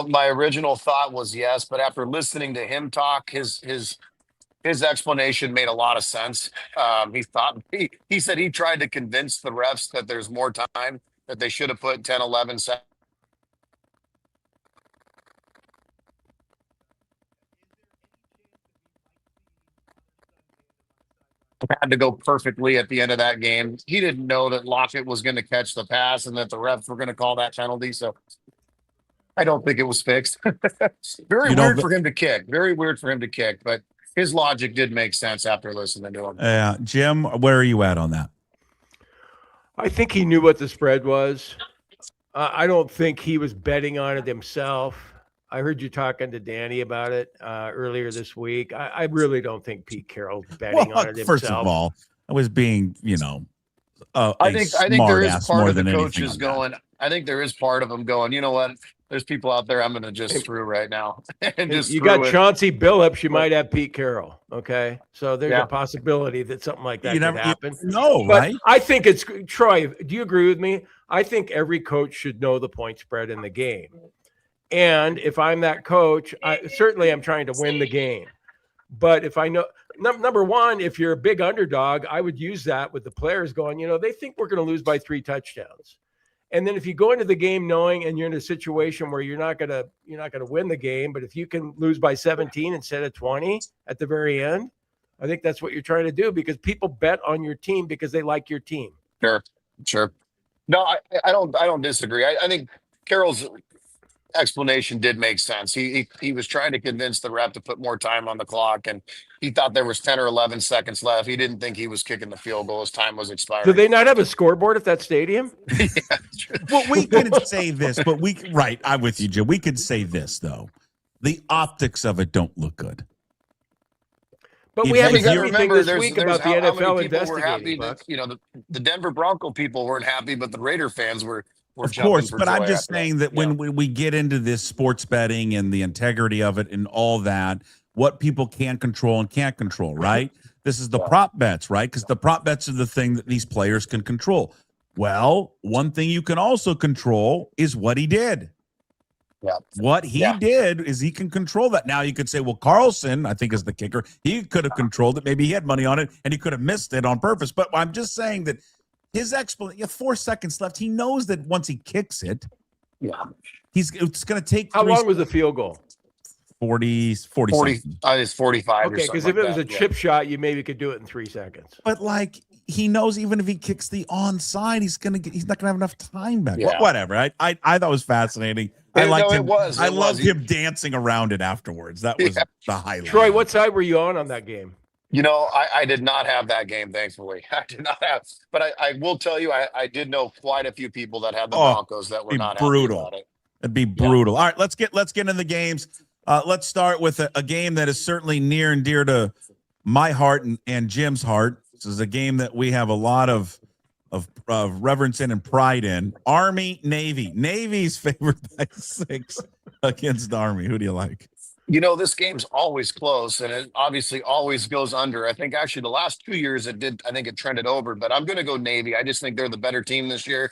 My original thought was yes, but after listening to him talk, his explanation made a lot of sense. He said he tried to convince the refs that there's more time, that they should have put 10, 11 seconds. Had to go perfectly at the end of that game. He didn't know that Lockett was going to catch the pass and that the refs were going to call that penalty. So I don't think it was fixed. Very weird for him to kick, but his logic did make sense after listening to him. Yeah. Jim, where are you at on that? I think he knew what the spread was. I don't think he was betting on it himself. I heard you talking to Danny about it earlier this week. I really don't think Pete Carroll's betting on it himself. First of all, I was being, I think there is part of the coaches going. I think there is part of them going, you know what? There's people out there I'm going to just screw right now. And you got Chauncey Billups, you might have Pete Carroll. Okay. So there's a possibility that something like that could happen. Right? I think it's Troy. Do you agree with me? I think every coach should know the point spread in the game. And if I'm that coach, I'm trying to win the game. But if I know, number one, if you're a big underdog, I would use that with the players going, they think we're going to lose by 3 touchdowns. And then if you go into the game knowing and you're in a situation where you're not going to win the game, but if you can lose by 17 instead of 20 at the very end, I think that's what you're trying to do because people bet on your team because they like your team. Sure. No, I don't disagree. I think Carroll's explanation did make sense. He was trying to convince the ref to put more time on the clock, and he thought there was 10 or 11 seconds left. He didn't think he was kicking the field goal as time was expiring. Do they not have a scoreboard at that stadium? Yeah, Well, we could say this, but I'm with you, Jim. We could say this, though. The optics of it don't look good. But If we you- haven't if seen you anything this week about the how many NFL people were happy investigating. that, Buck. you know, the Denver Bronco people weren't happy, but the Raider fans were Of jumping course, for but I'm joy just after saying that when we get into this sports betting and the integrity of it and all that, what people can control and can't control, right? This is the prop bets, right? Because the prop bets are the thing that these players can control. Well, one thing you can also control is what he did. Yeah. What he did is he can control that. Now you could say, well, Carlson, I think is the kicker. He could have controlled it. Maybe he had money on it and he could have missed it on purpose. But I'm just saying that his explanation, 4 seconds left. He knows that once he kicks it, it's going to take. How long was the field goal? 40 40. It's 45. Okay, because if it was a chip shot, you maybe could do it in 3 seconds. But like he knows, even if he kicks the onside, he's not gonna have enough time back. Yeah. Whatever. I thought it was fascinating. I liked him. I loved him dancing around it afterwards. That was the highlight. Troy, what side were you on that game? You know, I did not have that game, thankfully. I did not have, but I will tell you, I did know quite a few people that had the Broncos that were not brutal. happy about it. It'd be brutal. All right, let's get into the games. Let's start with a game that is certainly near and dear to my heart and Jim's heart. This is a game that we have a lot of reverence in and pride in. Army, Navy. Navy's favored by 6 against Army. Who do you like? You know, this game's always close, and it obviously always goes under. I think actually the last 2 years it did. I think it trended over, but I'm going to go Navy. I just think they're the better team this year.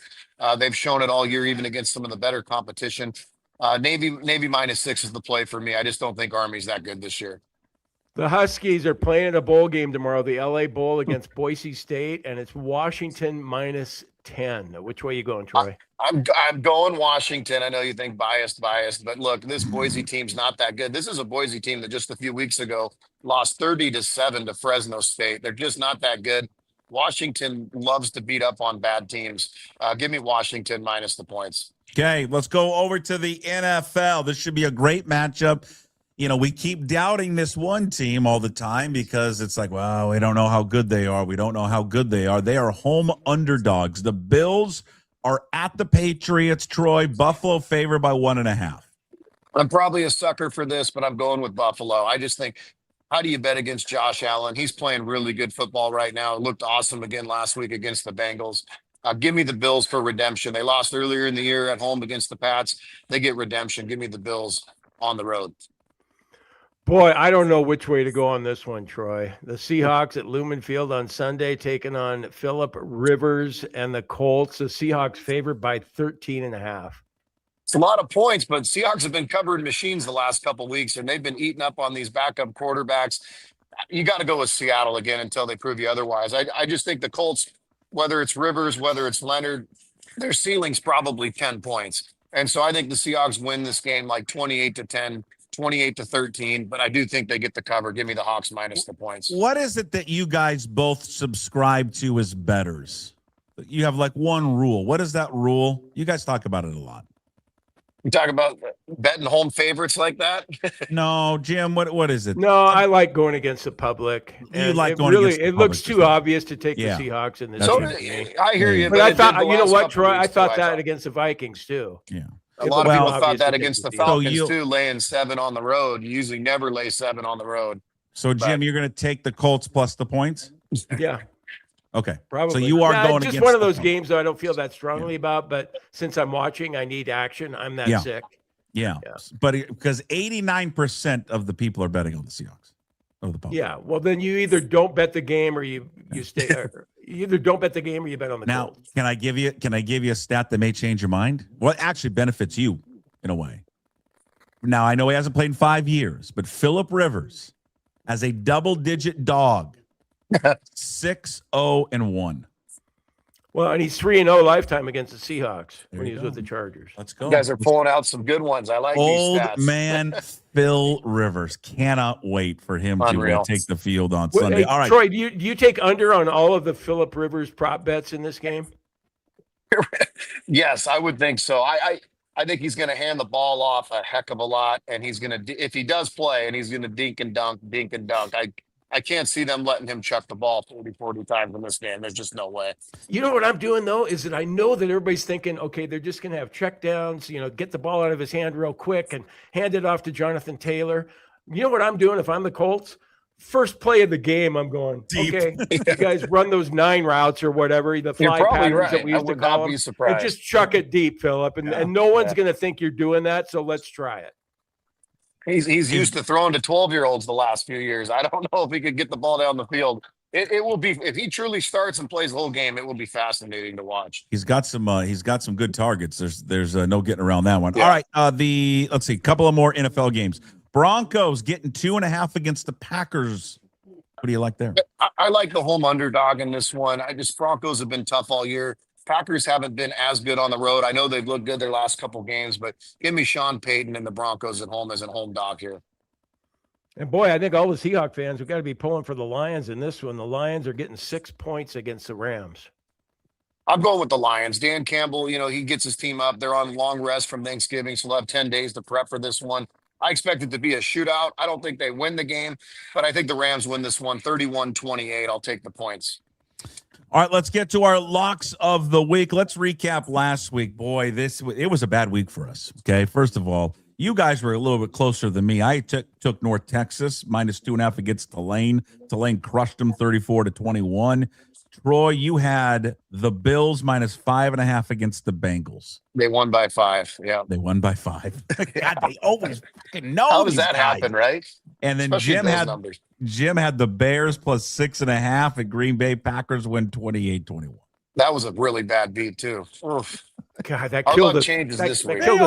They've shown it all year, even against some of the better competition. Navy -6 is the play for me. I just don't think Army's that good this year. The Huskies are playing a bowl game tomorrow, the LA Bowl against Boise State, and it's Washington -10. Which way you going, Troy? I'm going Washington. I know you think biased, but look, this Boise team's not that good. This is a Boise team that just a few weeks ago lost 30-7 to Fresno State. They're just not that good. Washington loves to beat up on bad teams. Give me Washington minus the points. Okay, let's go over to the NFL. This should be a great matchup. You know, we keep doubting this one team all the time because it's like, well, we don't know how good they are. We don't know how good they are. They are home underdogs. The Bills are at the Patriots, Troy. Buffalo favored by 1.5. I'm probably a sucker for this, but I'm going with Buffalo. I just think, how do you bet against Josh Allen? He's playing really good football right now. It looked awesome again last week against the Bengals. Give me the Bills for redemption. They lost earlier in the year at home against the Pats. They get redemption. Give me the Bills on the road. Boy, I don't know which way to go on this one, Troy. The Seahawks at Lumen Field on Sunday taking on Phillip Rivers and the Colts. The Seahawks favored by 13.5. It's a lot of points, but Seahawks have been covering machines the last couple of weeks, and they've been eating up on these backup quarterbacks. You got to go with Seattle again until they prove you otherwise. I just think the Colts, whether it's Rivers, whether it's Leonard, their ceiling's probably 10 points. And so I think the Seahawks win this game like 28-10. 28-13, but I do think they get the cover. Give me the Hawks minus the points. What is it that you guys both subscribe to as bettors? You have like one rule. What is that rule? You guys talk about it a lot. You talk about betting home favorites like that? No, Jim, what is it? No, I like going against the public. You like it going really, against the it looks public, too obvious to take Yeah. the Seahawks in this So game. I hear you, But I it thought, did the you know last what, couple Troy? I weeks, thought too, that against the Vikings too. Yeah. A lot It's of people obvious thought to that take against the the Falcons Seahawks. too, laying 7 on the road. You usually never lay 7 on the road. So, Jim, you're going to take the Colts plus the points? Yeah, Okay. So you are going just against one of the those Colts. games that I don't feel that strongly about, but since I'm watching, I need action. I'm that sick. Yeah. But because 89% of the people are betting on the Seahawks. Of the public. Yeah. Well, then you either don't bet the game or you stay. Or you either don't bet the game or you bet on the Now, Colts. can I give you a stat that may change your mind? Well, it actually benefits you in a way. Now, I know he hasn't played in 5 years, but Phillip Rivers as a double-digit dog, 6-0-1. Well, and he's 3-0 lifetime against the Seahawks There when you he was go. with the Chargers. Let's go. You guys are pulling out some good ones. I like Old these stats. man Phil Rivers. Cannot wait for him to Unreal. take the field on Well, Sunday. hey, All right. Troy, do you take under on all of the Phillip Rivers prop bets in this game? Yes, I would think so. I think he's going to hand the ball off a heck of a lot, and he's going to, if he does play, and he's going to dink and dunk. I can't see them letting him chuck the ball 40 times in this game. There's just no way. You know what I'm doing, though, is that I know that everybody's thinking, okay, they're just going to have check downs, get the ball out of his hand real quick and hand it off to Jonathan Taylor. You know what I'm doing if I'm the Colts? First play of the game, I'm going, Deep. okay, you guys run those 9 routes or whatever, the You're fly probably patterns right. that we I used to would call not them, be surprised. and just chuck it deep, Phillip, and no one's going to think you're doing that, so let's try it. He's used to throwing to 12-year-olds the last few years. I don't know if he could get the ball down the field. It will be, if he truly starts and plays the whole game, it will be fascinating to watch. He's got some good targets. There's no getting around that one. Yeah. All right. Let's see, a couple of more NFL games. Broncos getting 2.5 against the Packers. What do you like there? I like the home underdog in this one. Broncos have been tough all year. Packers haven't been as good on the road. I know they've looked good their last couple games, but give me Sean Payton and the Broncos at home as a home dog here. And boy, I think all the Seahawks fans have got to be pulling for the Lions in this one. The Lions are getting 6 points against the Rams. I'm going with the Lions. Dan Campbell, he gets his team up. They're on long rest from Thanksgiving, so they'll have 10 days to prep for this one. I expect it to be a shootout. I don't think they win the game, but I think the Rams win this one 31-28. I'll take the points. All right, let's get to our locks of the week. Let's recap last week. Boy, it was a bad week for us. Okay, first of all, you guys were a little bit closer than me. I took North Texas -2.5 against Tulane. Tulane crushed them 34-21. Troy, you had the Bills -5.5 against the Bengals. They won by 5. Yeah. They won by 5. God, they always fucking know. How does these that guys. happen, right? And then Especially those numbers. Jim had the Bears +6.5 at Green Bay. Packers win 28-21. That was a really bad beat too. Oof. God, that Our killed luck it. changes That, this that week. killed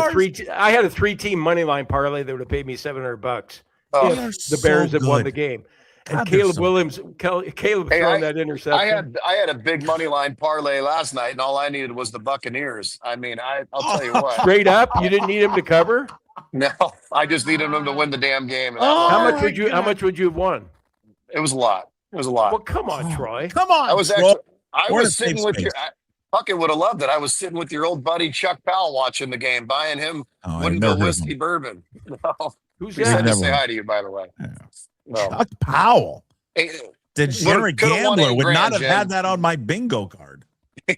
I had a 3-team money line parlay that would have paid me $700 Oh, if the Bears had won the game. And God, Caleb they're so- Williams, Caleb Hey, throwing that interception. I had a big money line parlay last night, and all I needed was the Buccaneers. I mean, I'll tell you what. Straight up, you didn't need him to cover. No, I just needed them to win the damn game. And How much would you have won? It was a lot. It was a lot. Well, come on, Troy. Come on. I was Troy. actually. I We're in a was sitting safe with space. Puckett would have loved it. I was sitting with your old buddy Chuck Powell watching the game, buying him Oh, I've Woodinville never heard whiskey of bourbon. No, Who's he Yeah, said that? to never say mind. hi to you, by the way. Yeah. No. Chuck Powell. Hey, Degenerate Could've won gambler $8 would not grand, have Jim. had that on my bingo card. I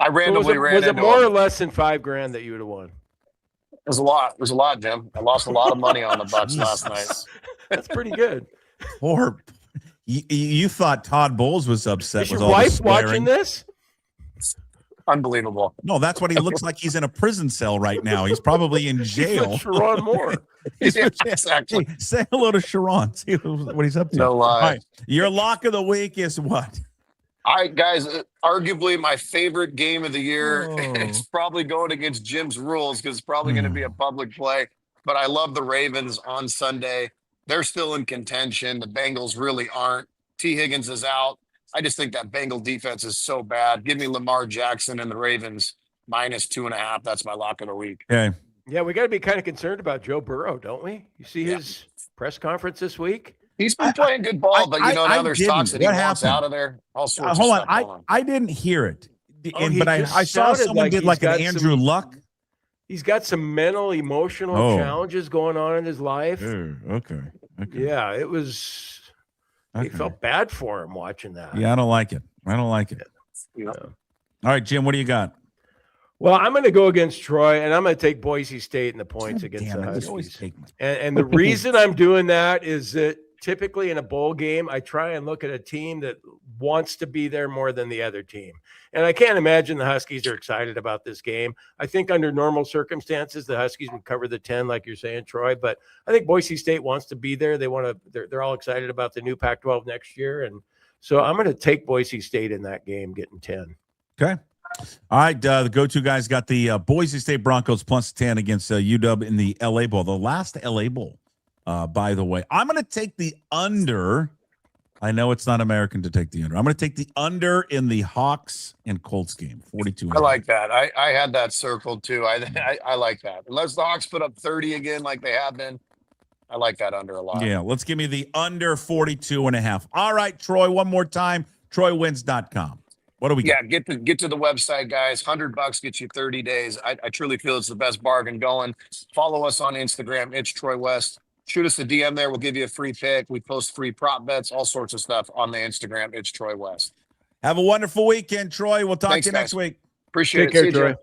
So randomly ran was it into more or him. less than $5,000 that you would have won? It was a lot. It was a lot, Jim. I lost a lot of money on the Bucks last night. That's pretty good. Poor. You thought Todd Bowles was upset Is with your all the wife watching swearing. this? Unbelievable. No, that's what he looks like. He's in a prison cell right now. He's probably in jail. Sharon Moore. Yeah, exactly. Hey, say hello to Sharon. See what he's up to. No lie. All right. Your lock of the week is what? All right, guys, arguably my favorite game of the year. Oh. It's probably going against Jim's rules because it's probably going to be a public play. But I love the Ravens on Sunday. They're still in contention. The Bengals really aren't. T. Higgins is out. I just think that Bengal defense is so bad. Give me Lamar Jackson and the Ravens -2.5. That's my lock of the week. Okay. Yeah, we got to be kind of concerned about Joe Burrow, don't we? You see his press conference this week? He's been playing good ball, but now there's didn't. talks that he What wants happened? out of there. All sorts Hold of on. stuff going on. I didn't hear it. Oh, he But I just saw sounded someone like did he's like an got Andrew some- Luck. He's got some mental, emotional Oh. challenges going on in his life. Okay. Yeah, it was. Okay. He felt bad for him watching that. Yeah, I don't like it. You know? All right, Jim, what do you got? Well, I'm going to go against Troy, and I'm going to take Boise State in the points against Damn the it, you always Huskies. take my- And the reason I'm doing that is that typically in a bowl game, I try and look at a team that wants to be there more than the other team. And I can't imagine the Huskies are excited about this game. I think under normal circumstances, the Huskies would cover the 10, like you're saying, Troy. But I think Boise State wants to be there. They're all excited about the new Pac-12 next year. And so I'm going to take Boise State in that game, getting 10. Okay. All right. The go-to guys got the Boise State Broncos +10 against UW in the LA Bowl, the last LA Bowl, by the way. I'm going to take the under I know it's not American to take the under. I'm going to take the under in the Hawks and Colts game, 42. I like that. I had that circled too. I like that. Unless the Hawks put up 30 again like they have been, I like that under a lot. Yeah, let's give me the under 42.5. All right, Troy, one more time. TroyWins.com. What do we got? Yeah, get to the website, guys. $100 gets you 30 days. I truly feel it's the best bargain going. Follow us on Instagram. It's Troy West. Shoot us a DM there. We'll give you a free pick. We post free prop bets, all sorts of stuff on the Instagram. It's Troy West. Have a wonderful weekend, Troy. We'll talk to you next week. Appreciate Take it. care, Troy.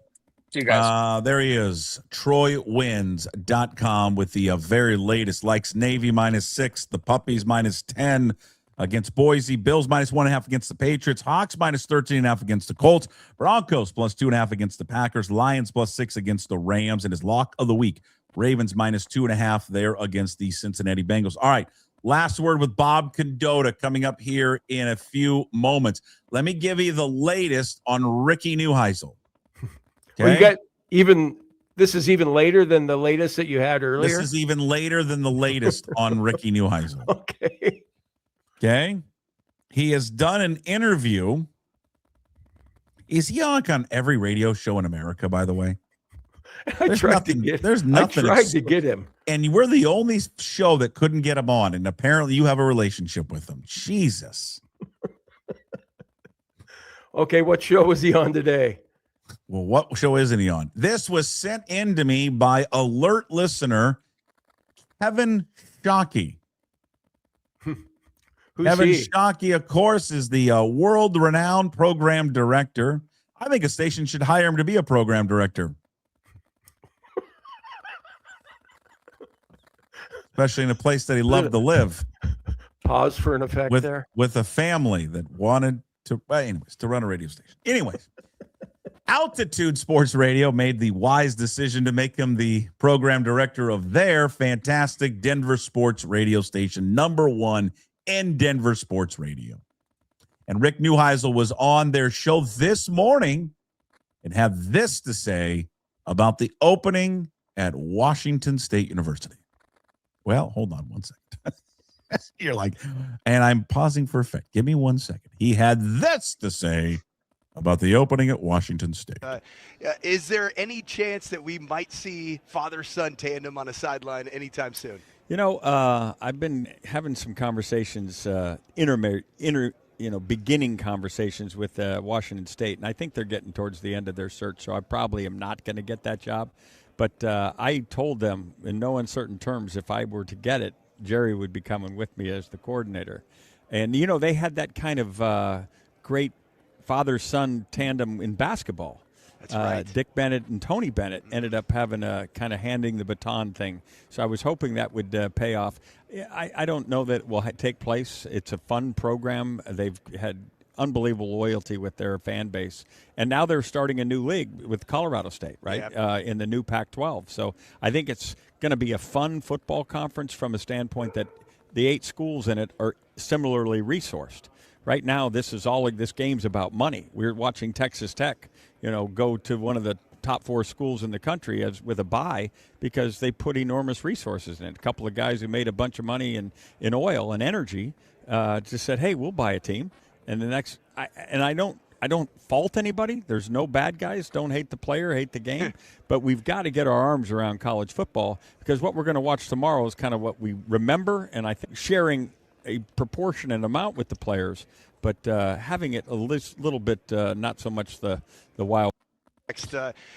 See you guys. There he is, TroyWins.com with the very latest. Likes Navy -6, the Puppies -10 against Boise, Bills -1.5 against the Patriots, Hawks -13.5 against the Colts, Broncos +2.5 against the Packers, Lions +6 against the Rams, and his lock of the week, Ravens -2.5 there against the Cincinnati Bengals. All right, last word with Bob Condotta coming up here in a few moments. Let me give you the latest on Ricky Neuheisel. Okay? Well, you got this is even later than the latest that you had earlier. This is even later than the latest on Ricky Neuheisel. Okay. Okay. He has done an interview. Is he on every radio show in America, by the way? I tried to get him. And we're the only show that couldn't get him on. And apparently you have a relationship with him. Jesus. Okay, what show was he on today? Well, what show isn't he on? This was sent in to me by alert listener Kevin Shockey. Kevin Shockey, of course, is the world-renowned program director. I think a station should hire him to be a program director. Especially in a place that he loved to live. Pause for an effect there. With a family that wanted to, to run a radio station. Anyways, Altitude Sports Radio made the wise decision to make him the program director of their fantastic Denver sports radio station, #1 in Denver sports radio. And Rick Neuheisel was on their show this morning and had this to say about the opening at Washington State University. Well, hold on one second. You're like, and I'm pausing for effect. Give me 1 second. He had this to say about the opening at Washington State. Is there any chance that we might see father-son tandem on a sideline anytime soon? You know, I've been having some conversations, beginning conversations with Washington State, and I think they're getting towards the end of their search, so I probably am not going to get that job. But I told them in no uncertain terms, if I were to get it, Jerry would be coming with me as the coordinator. And, you know, they had that kind of great father-son tandem in basketball. That's right. Dick Bennett and Tony Bennett ended up having a kind of handing the baton thing. So I was hoping that would pay off. I don't know that it will take place. It's a fun program. They've had unbelievable loyalty with their fan base. And now they're starting a new league with Colorado State, right, Yep. in the new Pac-12. So I think it's going to be a fun football conference from a standpoint that the 8 schools in it are similarly resourced. Right now, this game's about money. We're watching Texas Tech, go to one of the top 4 schools in the country with a bye because they put enormous resources in it. A couple of guys who made a bunch of money in oil and energy just said, "Hey, we'll buy a team." And I don't fault anybody. There's no bad guys. Don't hate the player, hate the game. But we've got to get our arms around college football because what we're going to watch tomorrow is kind of what we remember, and I think sharing a proportionate amount with the players, but having it a little bit not so much the wild.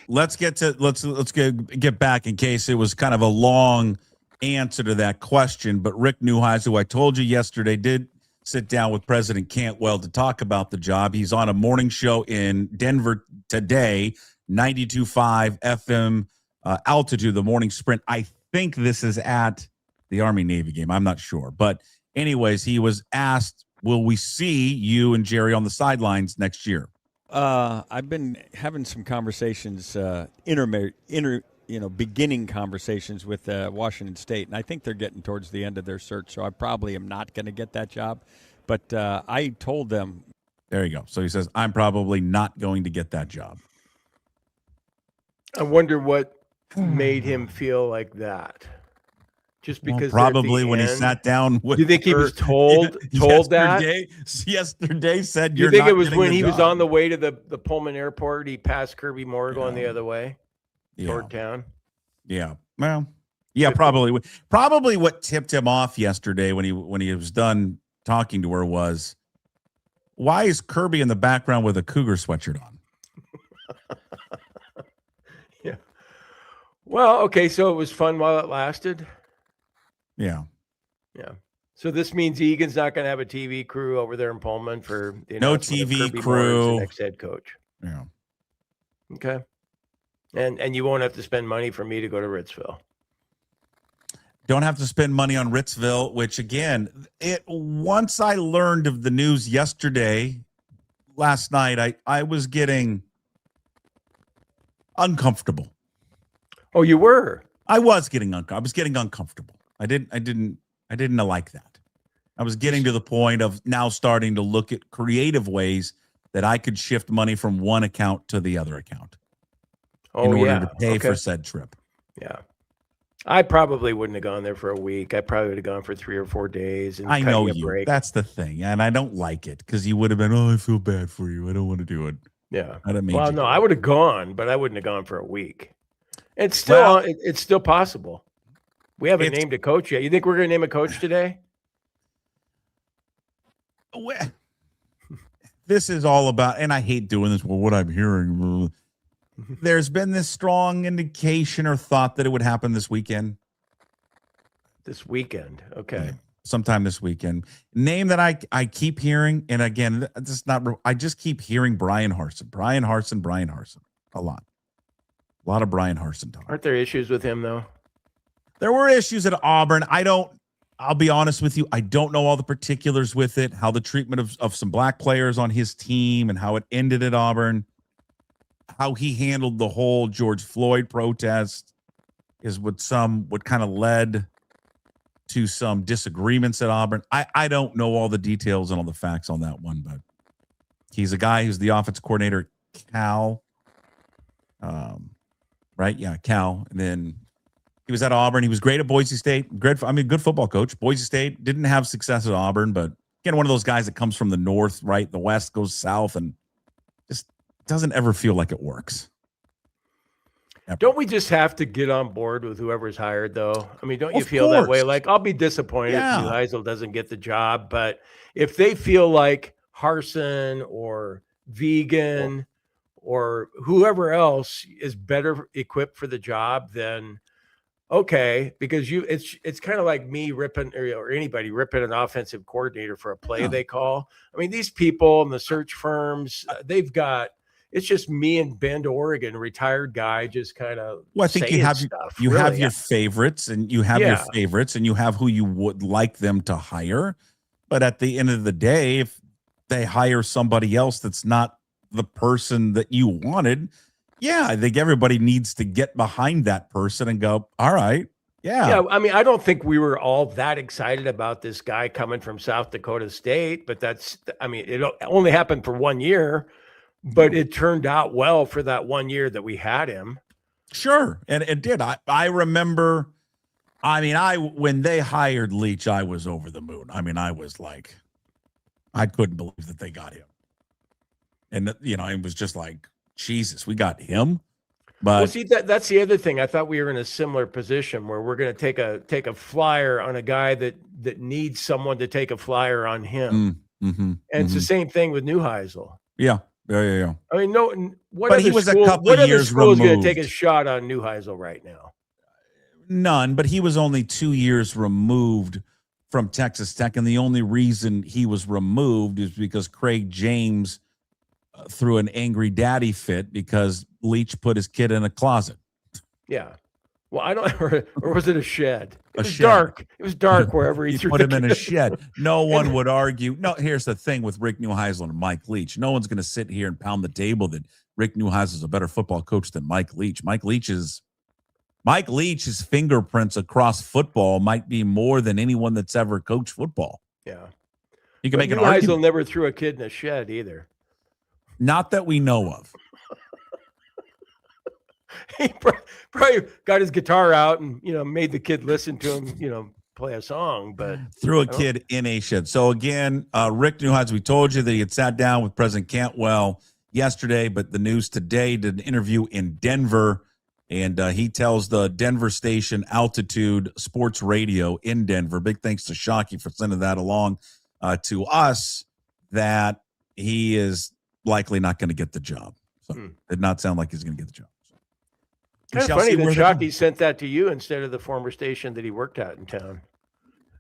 Let's get back in case it was kind of a long answer to that question. But Rick Neuheisel, who I told you yesterday, did sit down with President Cantwell to talk about the job. He's on a morning show in Denver today, 92.5 FM altitude, the morning sprint. I think this is at the Army-Navy game. I'm not sure. But anyways, he was asked, will we see you and Jerry on the sidelines next year? I've been having some conversations, beginning conversations with Washington State, and I think they're getting towards the end of their search, so I probably am not going to get that job. But I told them. There you go. So he says, I'm probably not going to get that job. I wonder what made him feel like that. Just because probably when he sat down with Do you think he was told yesterday, that? Yesterday said Do you you're think not it was getting when the he was job. on the way to the Pullman Airport, he passed Kirby Moore going the other way toward town? Yeah. Well, yeah, probably. Probably what tipped him off yesterday when he was done talking to her was, why is Kirby in the background with a Cougar sweatshirt on? Yeah. Well, okay, so it was fun while it lasted. Yeah. Yeah. So this means Egan's not going to have a TV crew over there in Pullman for the No announcement of TV Kirby Moore as crew. the next head coach. Yeah. Okay. And you won't have to spend money for me to go to Ritzville. Don't have to spend money on Ritzville, which again, once I learned of the news last night, I was getting uncomfortable. Oh, you were? I was getting uncomfortable. I didn't like that. I was getting to the point of now starting to look at creative ways that I could shift money from one account to the other account in order to pay for said trip. Yeah. I probably wouldn't have gone there for a week. I probably would have gone for 3 or 4 days. And I know you. Break. That's the thing. And I don't like it because you would have been, I feel bad for you. I don't want to do it. Yeah. Well, no, I would have gone, but I wouldn't have gone for a week. It's still it's still possible. We haven't named a coach yet. You think we're going to name a coach today? This is all about, and I hate doing this, well, what I'm hearing. There's been this strong indication or thought that it would happen this weekend. This weekend. Okay. Sometime this weekend. Name that I keep hearing, and again, I just keep hearing Brian Harsin. A lot. A lot of Brian Harsin talk. Aren't there issues with him, though? There were issues at Auburn. I'll be honest with you, I don't know all the particulars with it, how the treatment of some black players on his team and how it ended at Auburn, how he handled the whole George Floyd protest is what kind of led to some disagreements at Auburn. I don't know all the details and all the facts on that one, but he's a guy who's the offensive coordinator at Cal. Right? Yeah, Cal. And then he was at Auburn. He was great at Boise State. Good football coach. Boise State didn't have success at Auburn, but again, one of those guys that comes from the north, right? The west goes south and just doesn't ever feel like it works. Ever. Don't we just have to get on board with whoever's hired, though? I mean, don't you feel that way? Like, I'll be disappointed if Neuheisel doesn't get the job, but if they feel like Harsin or Vegan or whoever else is better equipped for the job, then okay, because it's kind of like me ripping or anybody ripping an offensive coordinator for a play they call. I mean, these people in the search firms, they've got. It's just me and Bend, Oregon, retired guy, just kind of. Well, I think you have your favorites, and you have your favorites, and you have who you would like them to hire. But at the end of the day, if they hire somebody else that's not the person that you wanted, I think everybody needs to get behind that person and go, all right. Yeah. I mean, I don't think we were all that excited about this guy coming from South Dakota State, but it only happened for 1 year. But it turned out well for that 1 year that we had him. Sure. And it did. I remember, when they hired Leach, I was over the moon. I mean, I was like, I couldn't believe that they got him. And, it was just like, Jesus, we got him. But see, that's the other thing. I thought we were in a similar position where we're going to take a flyer on a guy that needs someone to take a flyer on him. And it's the same thing with Neuheisel. Yeah. Yeah. I mean, what other school is going to take a shot on Neuheisel right now? None, but he was only 2 years removed from Texas Tech, and the only reason he was removed is because Craig James threw an angry daddy fit because Leach put his kid in a closet. Yeah. Well, I don't, or was it a shed? It was dark. It was dark wherever he put him in a shed. No one would argue. No, here's the thing with Rick Neuheisel and Mike Leach. No one's going to sit here and pound the table that Rick Neuheisel is a better football coach than Mike Leach. Mike Leach's fingerprints across football might be more than anyone that's ever coached football. Yeah. You can make an argument. Neuheisel never threw a kid in a shed either. Not that we know of. He probably got his guitar out and, made the kid listen to him, play a song, but threw a kid in a shed. So again, Rick Neuheisel, we told you that he had sat down with President Cantwell yesterday, but the news today did an interview in Denver, and he tells the Denver station Altitude Sports Radio in Denver, big thanks to Shockey for sending that along to us, that he is likely not going to get the job. So it did not sound like he's going to get the job. Kind of funny that Shockey sent that to you instead of the former station that he worked at in town.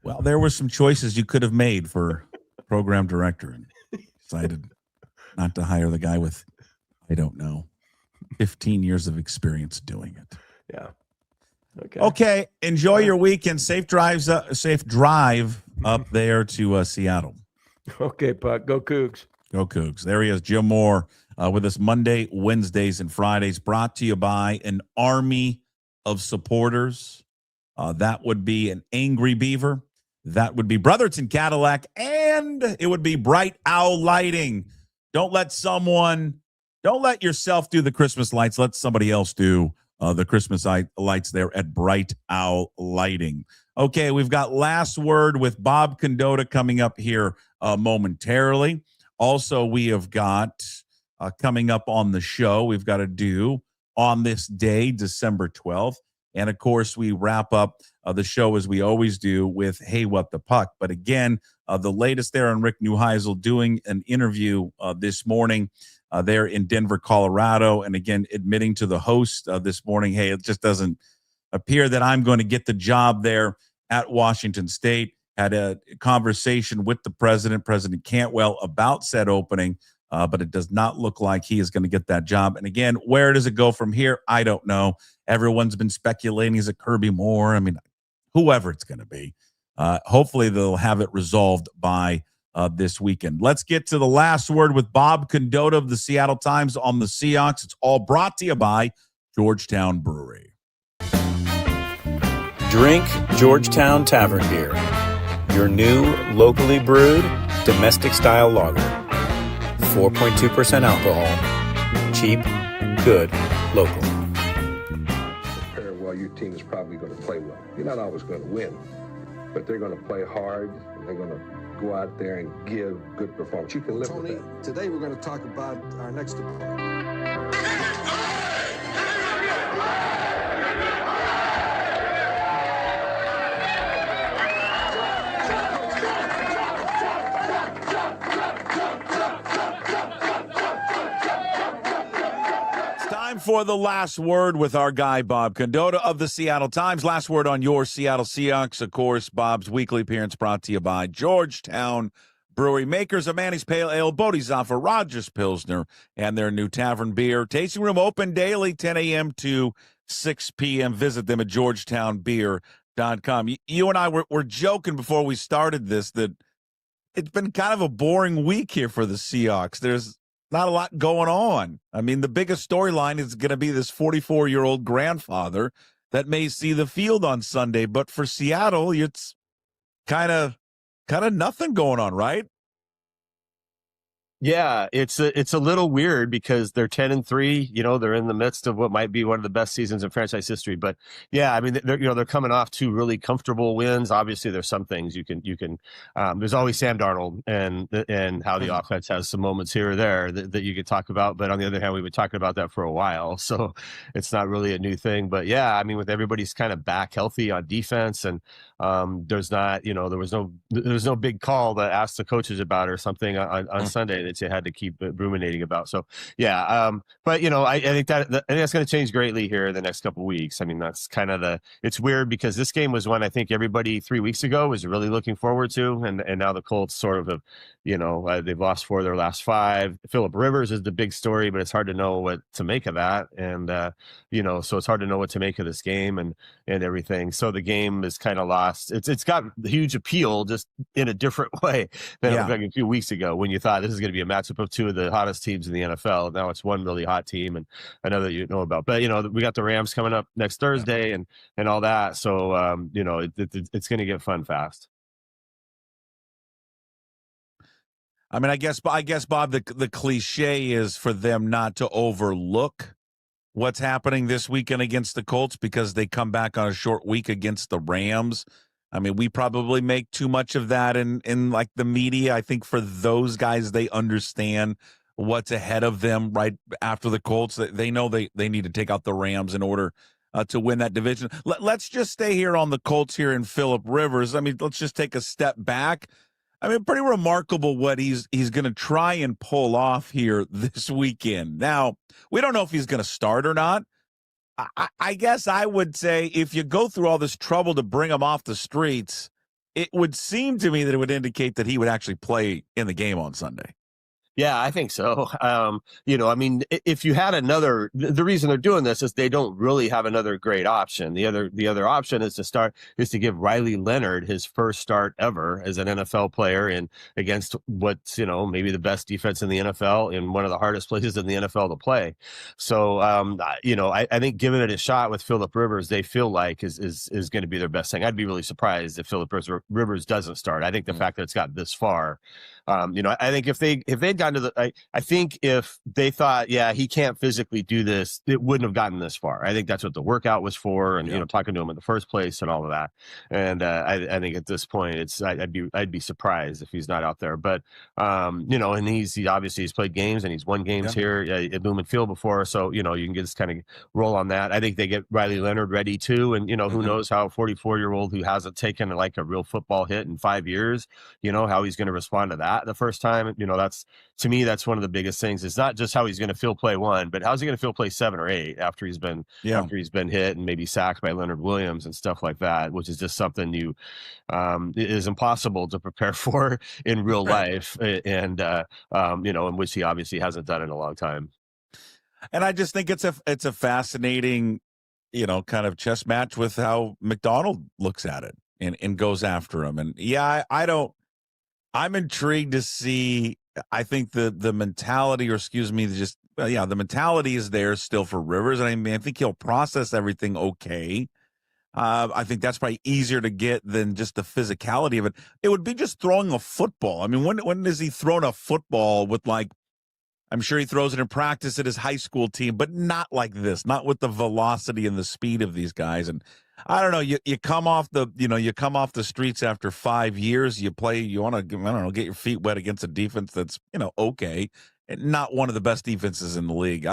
Well, there were some choices you could have made for program director, and decided not to hire the guy with, I don't know, 15 years of experience doing it. Yeah. Okay. Enjoy your weekend. Safe drive up there to Seattle. Okay, Puck. Go Cougs. Go Cougs. There he is, Jim Moore, with us Monday, Wednesdays, and Fridays, brought to you by an army of supporters. That would be an Angry Beaver. That would be Brotherton Cadillac, and it would be Bright Owl Lighting. Don't let yourself do the Christmas lights. Let somebody else do the Christmas lights there at Bright Owl Lighting. Okay, we've got Last Word with Bob Condotta coming up here momentarily. Also, we have got coming up on the show, we've got to do on this day, December 12th. And, of course, we wrap up the show as we always do with Hey, What the Puck. But, again, the latest there on Rick Neuheisel doing an interview this morning there in Denver, Colorado. And, again, admitting to the host this morning, hey, it just doesn't appear that I'm going to get the job there at Washington State. Had a conversation with the president, President Cantwell, about said opening. But it does not look like he is going to get that job. And again, where does it go from here? I don't know. Everyone's been speculating. Is it Kirby Moore? I mean, whoever it's going to be. Hopefully they'll have it resolved by this weekend. Let's get to the last word with Bob Condotta of the Seattle Times on the Seahawks. It's all brought to you by Georgetown Brewery. Drink Georgetown Tavern Beer, your new locally brewed domestic-style lager. 4.2% alcohol. Cheap, good, local. Prepare well, your team is probably going to play well. You're not always going to win, but they're going to play hard, and they're going to go out there and give good performance. You can live with that. Today we're going to talk about our next opponent. For the last word with our guy, Bob Condotta of the Seattle Times. Last word on your Seattle Seahawks. Of course, Bob's weekly appearance brought to you by Georgetown Brewery, makers of Manny's Pale Ale, Bodhisattva, Rogers Pilsner, and their new tavern beer. Tasting room open daily, 10 a.m. to 6 p.m. Visit them at georgetownbeer.com. You and I were joking before we started this that it's been kind of a boring week here for the Seahawks. There's not a lot going on. I mean, the biggest storyline is going to be this 44-year-old grandfather that may see the field on Sunday. But for Seattle, it's kind of nothing going on, right? Yeah, it's a little weird because they're 10-3. You know, they're in the midst of what might be one of the best seasons in franchise history. But yeah, I mean, they're coming off two really comfortable wins. Obviously, there's some things you can. There's always Sam Darnold and how the offense has some moments here or there that you could talk about. But on the other hand, we've been talking about that for a while, so it's not really a new thing. But yeah, I mean, with everybody's kind of back healthy on defense, and there's not, there was no big call to ask the coaches about or something on Sunday that you had to keep ruminating about. So yeah, but I think that's going to change greatly here in the next couple of weeks. I mean, that's kind of it's weird because this game was one I think everybody 3 weeks ago was really looking forward to, and now the Colts sort of have, they've lost 4 of their last 5. Phillip Rivers is the big story, but it's hard to know what to make of that, and so it's hard to know what to make of this game and everything. So the game is kind of lost. It's got huge appeal, just in a different way than it was like a few weeks ago when you thought this is going to be a matchup of 2 of the hottest teams in the NFL. Now it's one really hot team, and I know that you know about. But we got the Rams coming up next Thursday and all that. So it's going to get fun fast. I mean, I guess, Bob, the cliche is for them not to overlook what's happening this weekend against the Colts because they come back on a short week against the Rams. I mean, we probably make too much of that in like the media. I think for those guys, they understand what's ahead of them right after the Colts. They know they need to take out the Rams in order to win that division. Let's just stay here on the Colts here in Phillip Rivers. I mean, let's just take a step back. I mean, pretty remarkable what he's going to try and pull off here this weekend. Now, we don't know if he's going to start or not. I guess I would say if you go through all this trouble to bring him off the streets, it would seem to me that it would indicate that he would actually play in the game on Sunday. Yeah, I think so. I mean, if you had another, the reason they're doing this is they don't really have another great option. The other option is to give Riley Leonard his first start ever as an NFL player and against what's, maybe the best defense in the NFL in one of the hardest places in the NFL to play. So, I think giving it a shot with Phillip Rivers, they feel like is going to be their best thing. I'd be really surprised if Phillip Rivers doesn't start. I think the fact that it's got this far, I think if they'd gotten to I think if they thought, yeah, he can't physically do this, it wouldn't have gotten this far. I think that's what the workout was for, and talking to him in the first place and all of that. And I think at this point, I'd be surprised if he's not out there. But and he obviously he's played games and he's won games here at Lumen Field before, so you can just kind of roll on that. I think they get Riley Leonard ready too, and who knows how a 44-year-old who hasn't taken like a real football hit in 5 years, how he's going to respond to that the first time. To me, that's one of the biggest things. It's not just how he's going to feel play 1, but how's he going to feel play 7 or 8 after he's been hit and maybe sacked by Leonard Williams and stuff like that, which is just something it is impossible to prepare for in real life, and in which he obviously hasn't done in a long time. And I just think it's a fascinating, kind of chess match with how McDonald looks at it and goes after him. And I'm intrigued to see. I think the mentality, or excuse me, the mentality is there still for Rivers. And I mean, I think he'll process everything okay. I think that's probably easier to get than just the physicality of it. It would be just throwing a football. I mean, when has he thrown a football with I'm sure he throws it in practice at his high school team, but not like this, not with the velocity and the speed of these guys. And I don't know, you come off the streets after 5 years, you want to, get your feet wet against a defense that's, okay, and not one of the best defenses in the league.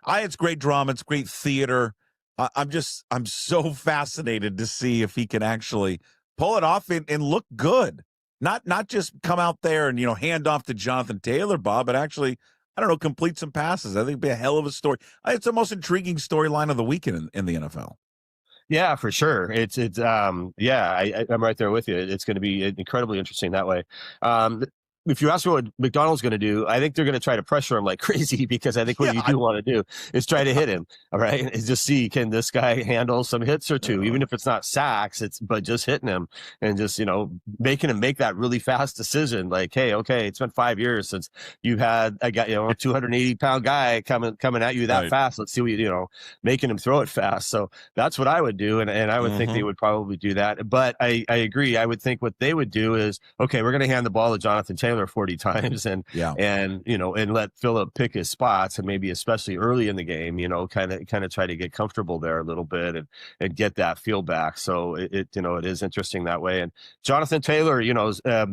It's great drama. It's great theater. I'm so fascinated to see if he can actually pull it off and look good. Not just come out there and, hand off to Jonathan Taylor, Bob, but actually, complete some passes. I think it'd be a hell of a story. It's the most intriguing storyline of the weekend in the NFL. Yeah, for sure. I'm right there with you. It's going to be incredibly interesting that way. If you ask me what McDonald's going to do, I think they're going to try to pressure him like crazy, because I think what you do want to do is try to hit him. All right. Is just see, can this guy handle some hits or two, even if it's not sacks, but just hitting him and just, making him make that really fast decision. Like, hey, okay, it's been 5 years since you've had a 280-pound guy coming at you that fast. Let's see what making him throw it fast. So that's what I would do. And I would think they would probably do that. But I agree. I would think what they would do is, okay, we're going to hand the ball to Jonathan Taylor 40 times and let Phillip pick his spots, and maybe especially early in the game, kind of try to get comfortable there a little bit and get that feel back. So it is interesting that way. And Jonathan Taylor,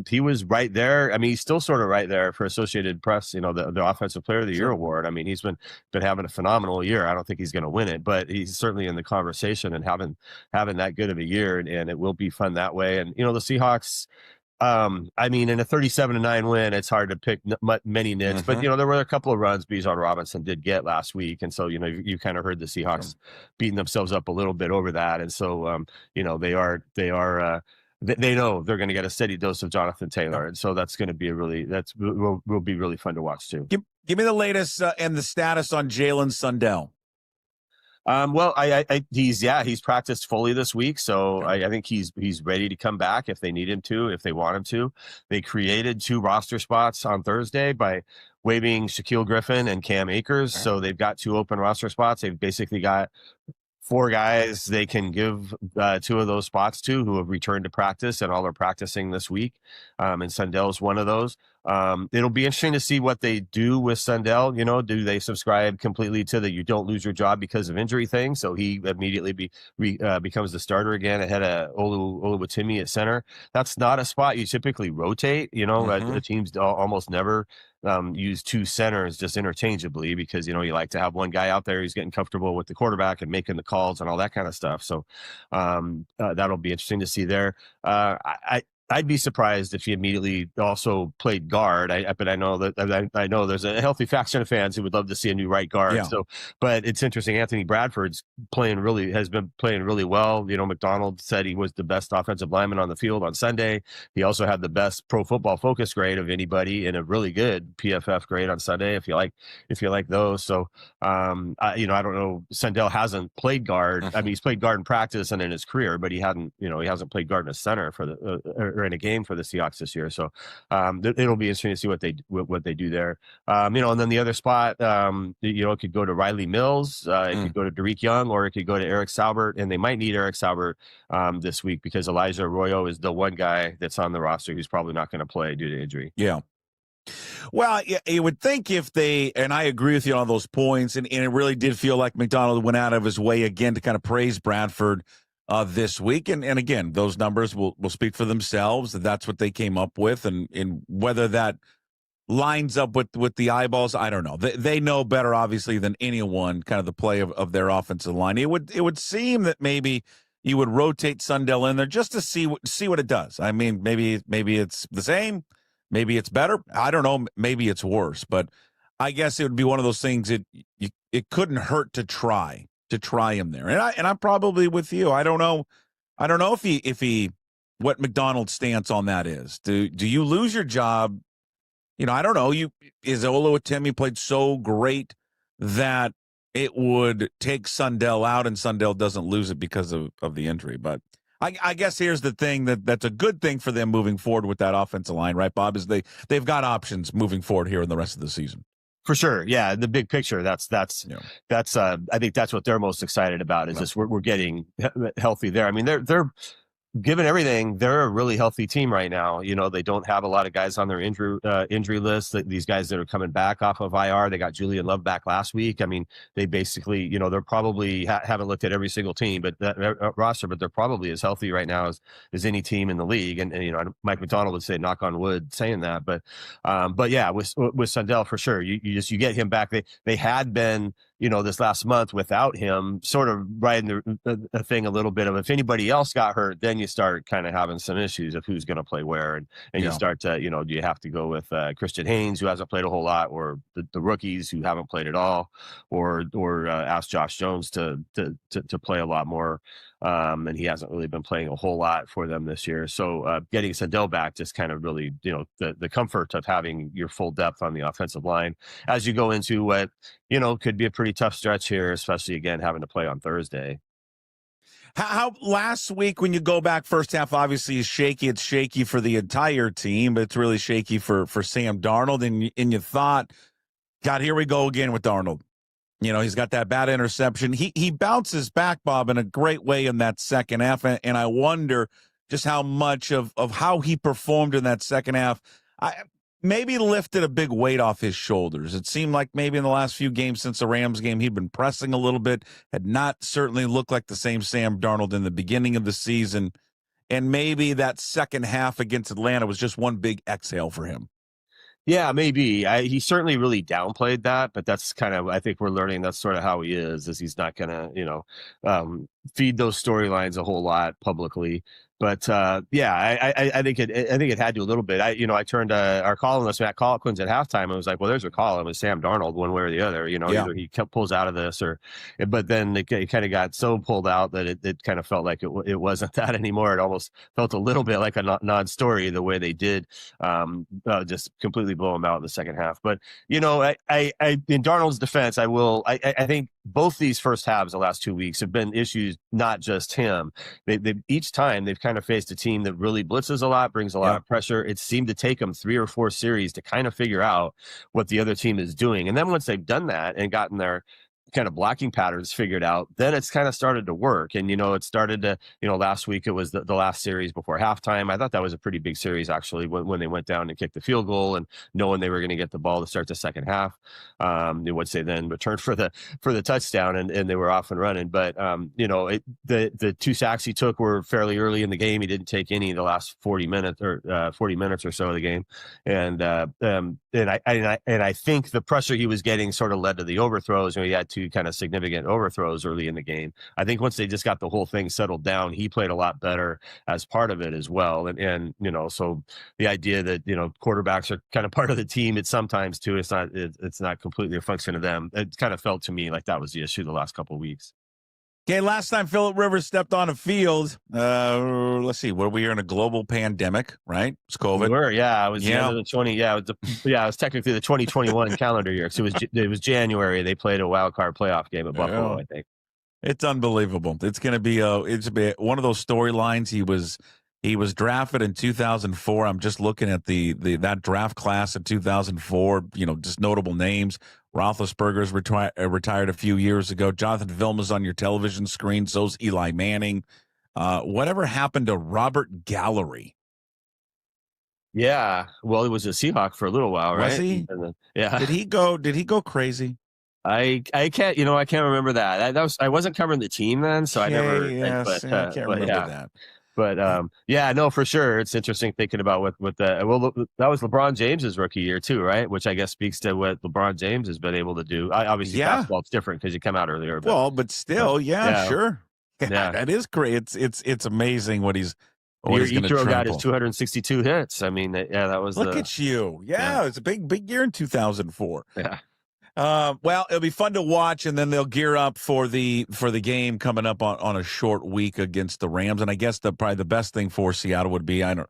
he was right there. I mean, he's still sort of right there for Associated Press, the Offensive Player of the Year award. I mean, he's been having a phenomenal year. I don't think he's going to win it, but he's certainly in the conversation and having that good of a year, and it will be fun that way. And the Seahawks, I mean, in a 37-9 win, it's hard to pick many nits, but there were a couple of runs Bijan Robinson did get last week, and so you kind of heard the Seahawks beating themselves up a little bit over that, and so they know they're going to get a steady dose of Jonathan Taylor, and so that's going to be will be really fun to watch too. Give me the latest and the status on Jalen Sundel. Well, he's practiced fully this week, so I think he's ready to come back if they need him to, if they want him to. They created 2 roster spots on Thursday by waiving Shaquille Griffin and Cam Akers, so they've got 2 open roster spots. They've basically got 4 guys they can give 2 of those spots to who have returned to practice and all are practicing this week, and Sundel's one of those. It'll be interesting to see what they do with Sundel. Do they subscribe completely to the you don't lose your job because of injury thing? So he immediately becomes the starter again ahead of Oluwatimi at center. That's not a spot you typically rotate. The teams almost never use two centers just interchangeably because you like to have one guy out there who's getting comfortable with the quarterback and making the calls and all that kind of stuff. So that'll be interesting to see there. I'd be surprised if he immediately also played guard. But I know there's a healthy faction of fans who would love to see a new right guard. Yeah. So, but it's interesting. Anthony Bradford's has been playing really well. McDonald said he was the best offensive lineman on the field on Sunday. He also had the best Pro Football Focus grade of anybody and a really good PFF grade on Sunday. If you like those. So, I don't know. Sundel hasn't played guard. I mean, he's played guard in practice and in his career, but he hasn't played guard in a center for or in a game for the Seahawks this year. So it'll be interesting to see what they do there. And then the other spot, it could go to Riley Mills, it could go to Derek Young, or it could go to Eric Saubert, and they might need Eric Saubert this week because Elijah Arroyo is the one guy that's on the roster who's probably not going to play due to injury. Yeah. Well, you would think and I agree with you on those points, and it really did feel like McDonald went out of his way again to kind of praise Bradford this week. And again, those numbers will speak for themselves. That's what they came up with. And whether that lines up with the eyeballs, I don't know. They know better, obviously, than anyone, kind of the play of their offensive line. It would seem that maybe you would rotate Sundel in there just to see what it does. I mean, maybe it's the same. Maybe it's better. I don't know. Maybe it's worse. But I guess it would be one of those things it couldn't hurt to try him there. And I'm probably with you. I don't know if he what McDonald's stance on that is. Do you lose your job? I don't know. Is Oluwatimi played so great that it would take Sundel out and Sundel doesn't lose it because of the injury. But I guess here's the thing that's a good thing for them moving forward with that offensive line, right, Bob, is they've got options moving forward here in the rest of the season. For sure. Yeah. The big picture, that's I think that's what they're most excited about is just we're getting healthy there. I mean, they're given everything, they're a really healthy team right now. They don't have a lot of guys on their injury list. These guys that are coming back off of IR, they got Julian Love back last week. I mean, they basically, they're probably haven't looked at every single team, but that roster, but they're probably as healthy right now as any team in the league. And Mike McDonald would say, knock on wood, saying that. But yeah, with Sundel for sure, you get him back. They had been, this last month without him, sort of riding the thing a little bit of if anybody else got hurt, then you start kind of having some issues of who's going to play where. And you start to, do you have to go with Christian Haynes, who hasn't played a whole lot, or the rookies who haven't played at all, or ask Josh Jones to play a lot more. And he hasn't really been playing a whole lot for them this year. So getting Sundel back just kind of really, the comfort of having your full depth on the offensive line as you go into what, could be a pretty tough stretch here, especially again, having to play on Thursday. How last week, when you go back, first half obviously is shaky. It's shaky for the entire team, but it's really shaky for Sam Darnold. And you thought, God, here we go again with Darnold. He's got that bad interception. He bounces back, Bob, in a great way in that second half. And I wonder just how much of how he performed in that second half maybe lifted a big weight off his shoulders. It seemed like maybe in the last few games since the Rams game, he'd been pressing a little bit, had not certainly looked like the same Sam Darnold in the beginning of the season. And maybe that second half against Atlanta was just one big exhale for him. Yeah, maybe. He certainly really downplayed that, but that's kind of, I think we're learning that's sort of how he is he's not going to, feed those storylines a whole lot publicly. But yeah, I think it had to a little bit. I turned to our columnist Matt Collins at halftime and was like, well, there's a call. It was Sam Darnold one way or the other. Either he pulls out of this but then it kind of got so pulled out that it kind of felt like it wasn't that anymore. It almost felt a little bit like a non-story the way they did, just completely blow him out in the second half. But in Darnold's defense, I think both these first halves the last 2 weeks have been issues, not just him. Each time they've kind of faced a team that really blitzes a lot, brings a lot of pressure. It seemed to take them 3 or 4 series to kind of figure out what the other team is doing. And then once they've done that and gotten their kind of blocking patterns figured out, then it's kind of started to work. And, it started to, last week it was the last series before halftime. I thought that was a pretty big series, actually, when they went down and kicked the field goal and knowing they were going to get the ball to start the second half. Once they then returned for the touchdown and they were off and running. But, the 2 sacks he took were fairly early in the game. He didn't take any the last 40 minutes or so of the game. And I think the pressure he was getting sort of led to the overthrows. He had 2 kind of significant overthrows early in the game. I think once they just got the whole thing settled down, he played a lot better as part of it as well. And so the idea that, quarterbacks are kind of part of the team, it's sometimes too, it's not completely a function of them. It kind of felt to me like that was the issue the last couple of weeks. Okay, last time Phillip Rivers stepped on a field, let's see, were we in a global pandemic, right? It's COVID. We were, yeah. It was the end of the 20. Yeah, it was technically the 2021 calendar year. So it was January. They played a wild card playoff game at Buffalo, I think. It's unbelievable. It's going to be one of those storylines. He was drafted in 2004. I'm just looking at that draft class of 2004. Just notable names. Roethlisberger's retired a few years ago. Jonathan Vilma's on your television screen. So's Eli Manning. Whatever happened to Robert Gallery? Yeah, well, he was a Seahawk for a little while, right? Was he? Yeah. Did he go crazy? I can't remember that. I wasn't covering the team then, so I never. I can't remember that. But no, for sure, it's interesting thinking about what that was LeBron James's rookie year too, right? Which I guess speaks to what LeBron James has been able to do. Obviously, basketball's different because you come out earlier. But still, sure. Yeah, that is great. It's amazing what he's. Ichiro got his 262 hits. I mean, that was. Look at you. Yeah, it was a big year in 2004. Yeah. Well, it'll be fun to watch, and then they'll gear up for the game coming up on a short week against the Rams. And I guess probably the best thing for Seattle would be, can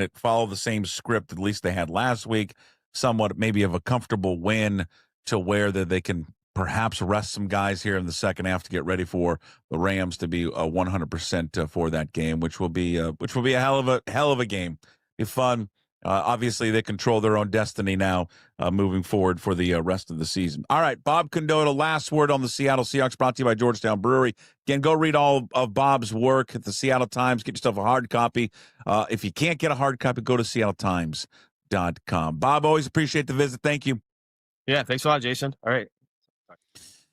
it follow the same script at least they had last week, somewhat maybe of a comfortable win to where that they can perhaps rest some guys here in the second half to get ready for the Rams to be 100% for that game, which will be a hell of a game. Be fun. Obviously, they control their own destiny now moving forward for the rest of the season. All right, Bob Condotta, last word on the Seattle Seahawks, brought to you by Georgetown Brewery. Again, go read all of Bob's work at the Seattle Times. Get yourself a hard copy. If you can't get a hard copy, go to seattletimes.com. Bob, always appreciate the visit. Thank you. Yeah, thanks a lot, Jason. All right.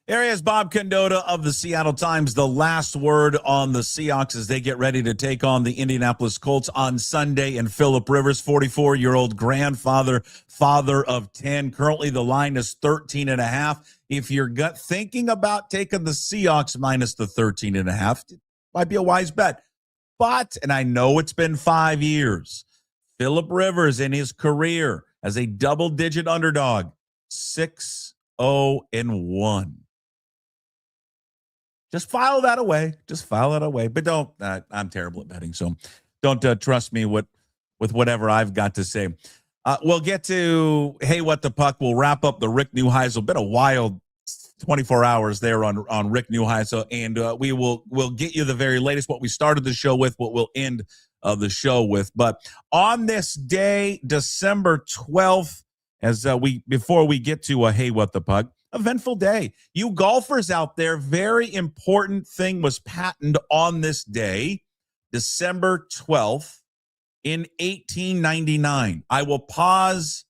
There he is, Bob Condotta of the Seattle Times. The last word on the Seahawks as they get ready to take on the Indianapolis Colts on Sunday. And Phillip Rivers, 44-year-old grandfather, father of 10. Currently, the line is 13.5. If you're thinking about taking the Seahawks minus the 13.5, it might be a wise bet. But, and I know it's been 5 years, Phillip Rivers in his career as a double-digit underdog, 6-0-1. Just file that away. But don't, I'm terrible at betting, so don't trust me with whatever I've got to say. We'll get to, hey, what the puck. We'll wrap up the Rick Neuheisel. Been a wild 24 hours there on Rick Neuheisel, and we'll get you the very latest, what we started the show with, what we'll end the show with. But on this day, December 12th, before we get to hey, what the puck, eventful day. You golfers out there, very important thing was patented on this day, December 12th in 1899. I will pause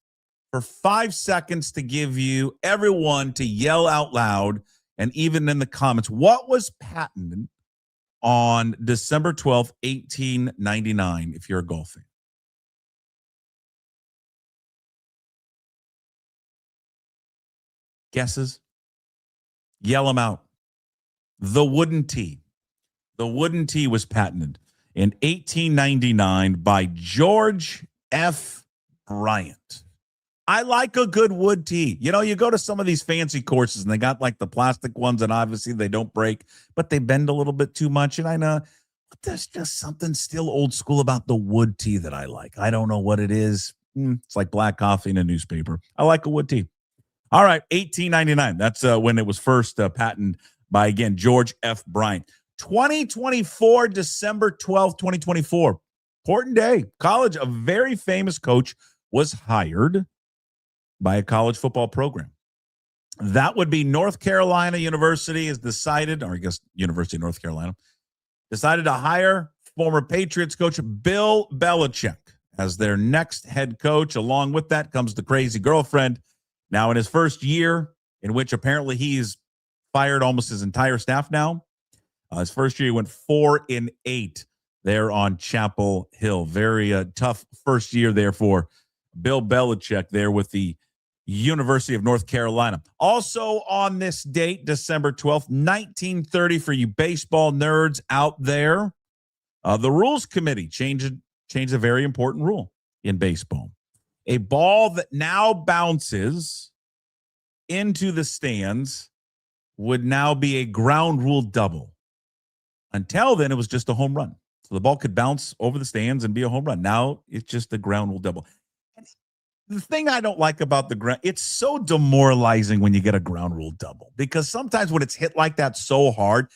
for 5 seconds to give you everyone to yell out loud and even in the comments, what was patented on December 12th, 1899, if you're a golf fan? Guesses? Yell them out. The wooden tee. The wooden tee was patented in 1899 by George F. Bryant. I like a good wood tee. You go to some of these fancy courses and they got like the plastic ones and obviously they don't break, but they bend a little bit too much. And I know there's just something still old school about the wood tee that I like. I don't know what it is. It's like black coffee in a newspaper. I like a wood tee. All right, 1899. That's when it was first patented by, again, George F. Bryant. 2024, December 12th, 2024. Important day. College, a very famous coach was hired by a college football program. That would be North Carolina University has decided, or I guess University of North Carolina, decided to hire former Patriots coach Bill Belichick as their next head coach. Along with that comes the crazy girlfriend. Now in his first year, in which apparently he's fired almost his entire staff now, his first year he went 4-8 there on Chapel Hill. Very tough first year there for Bill Belichick there with the University of North Carolina. Also on this date, December 12th, 1930, for you baseball nerds out there, the Rules Committee changed a very important rule in baseball. A ball that now bounces into the stands would now be a ground rule double. Until then, it was just a home run. So the ball could bounce over the stands and be a home run. Now it's just a ground rule double. And the thing I don't like about the ground, it's so demoralizing when you get a ground rule double, because sometimes when it's hit like that so hard,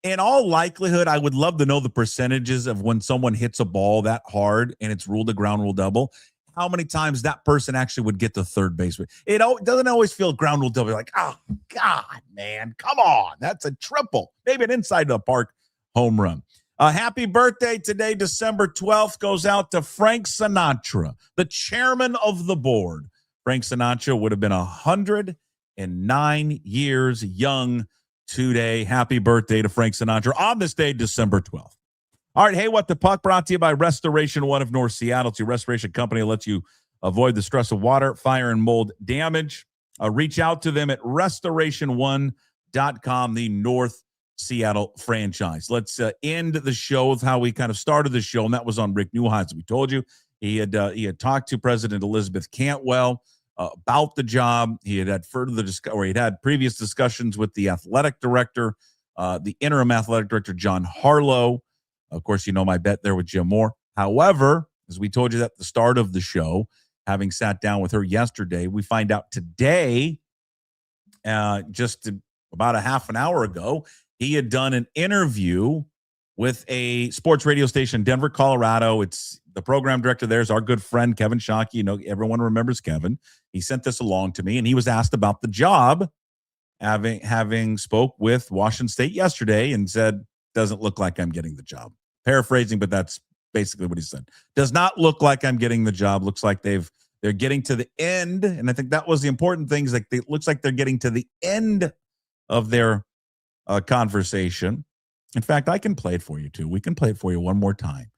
in all likelihood, I would love to know the percentages of when someone hits a ball that hard and it's ruled a ground rule double, how many times that person actually would get to third base. It doesn't always feel ground rule double. You're like, oh, God, man, come on. That's a triple. Maybe an inside the park home run. Happy birthday today, December 12th, goes out to Frank Sinatra, the chairman of the board. Frank Sinatra would have been 109 years young today. Happy birthday to Frank Sinatra on this day, December 12th. All right, hey, What the Puck, brought to you by Restoration One of North Seattle. It's your restoration company that lets you avoid the stress of water, fire, and mold damage. Reach out to them at restoration1.com, the North Seattle franchise. Let's end the show with how we kind of started the show, and that was on Rick Neuheisel. We told you he had talked to President Elizabeth Cantwell about the job. He had had previous discussions with the athletic director, the interim athletic director, John Harlow. Of course, you know my bet there with Jim Moore. However, as we told you at the start of the show, having sat down with her yesterday, we find out today, just about a half an hour ago, he had done an interview with a sports radio station in Denver, Colorado. It's the program director there is our good friend, Kevin Shockey. You know, everyone remembers Kevin. He sent this along to me, and he was asked about the job, having spoke with Washington State yesterday and said, doesn't look like I'm getting the job. Paraphrasing, but that's basically what he said. Does not look like I'm getting the job. Looks like they're getting to the end, and I think that was the important thing. Like it looks like they're getting to the end of their conversation. In fact, I can play it for you too. We can play it for you one more time.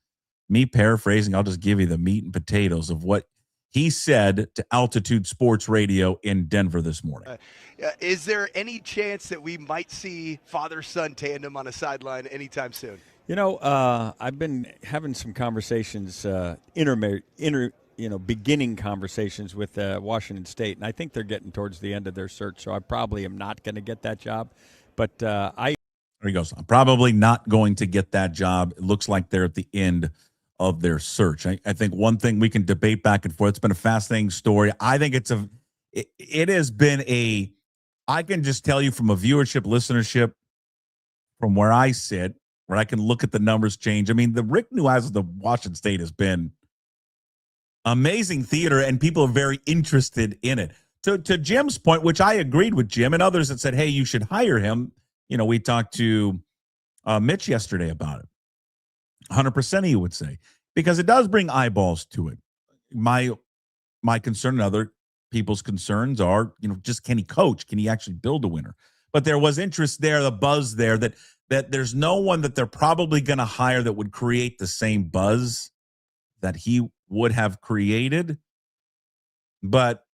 Me paraphrasing, I'll just give you the meat and potatoes of what he said to Altitude Sports Radio in Denver this morning. Is there any chance that we might see father-son tandem on a sideline anytime soon? You know, I've been having some conversations, beginning conversations with Washington State, and I think they're getting towards the end of their search, so I probably am not going to get that job. But there he goes. I'm probably not going to get that job. It looks like they're at the end of their search. I think one thing we can debate back and forth. It's been a fascinating story. I think it has been I can just tell you from a viewership, listenership, from where I sit, where I can look at the numbers change. I mean, the Rick Neuheisel of the Washington State has been amazing theater, and people are very interested in it. To Jim's point, which I agreed with Jim and others that said, hey, you should hire him. You know, we talked to Mitch yesterday about it. 100% he would say, because it does bring eyeballs to it. My concern and other people's concerns are, just can he coach? Can he actually build a winner? But there was interest there, the buzz there, that there's no one that they're probably going to hire that would create the same buzz that he would have created. But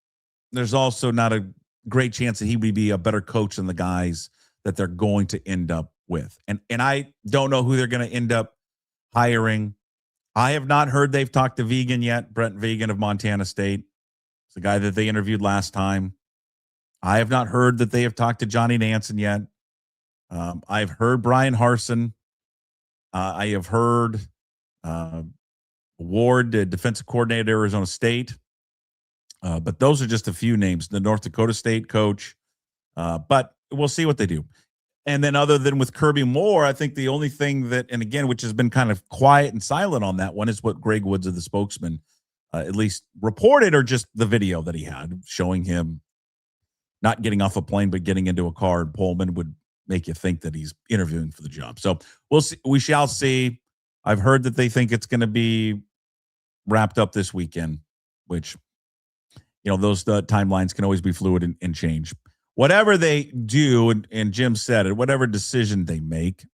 there's also not a great chance that he would be a better coach than the guys that they're going to end up with. And I don't know who they're going to end up hiring. I have not heard they've talked to Vegan yet, Brent Vegan of Montana State. It's the guy that they interviewed last time. I have not heard that they have talked to Johnny Nansen yet. I've heard Brian Harsin. I have heard Ward, the defensive coordinator at Arizona State. But those are just a few names. The North Dakota State coach. But we'll see what they do. And then other than with Kirby Moore, I think the only thing that, and again, which has been kind of quiet and silent on that one, is what Greg Woods, of the spokesman, at least reported, or just the video that he had showing him not getting off a plane, but getting into a car in Pullman would make you think that he's interviewing for the job. So we'll see. We shall see. I've heard that they think it's going to be wrapped up this weekend, which, those timelines can always be fluid and change. Whatever they do, and Jim said it, whatever decision they make,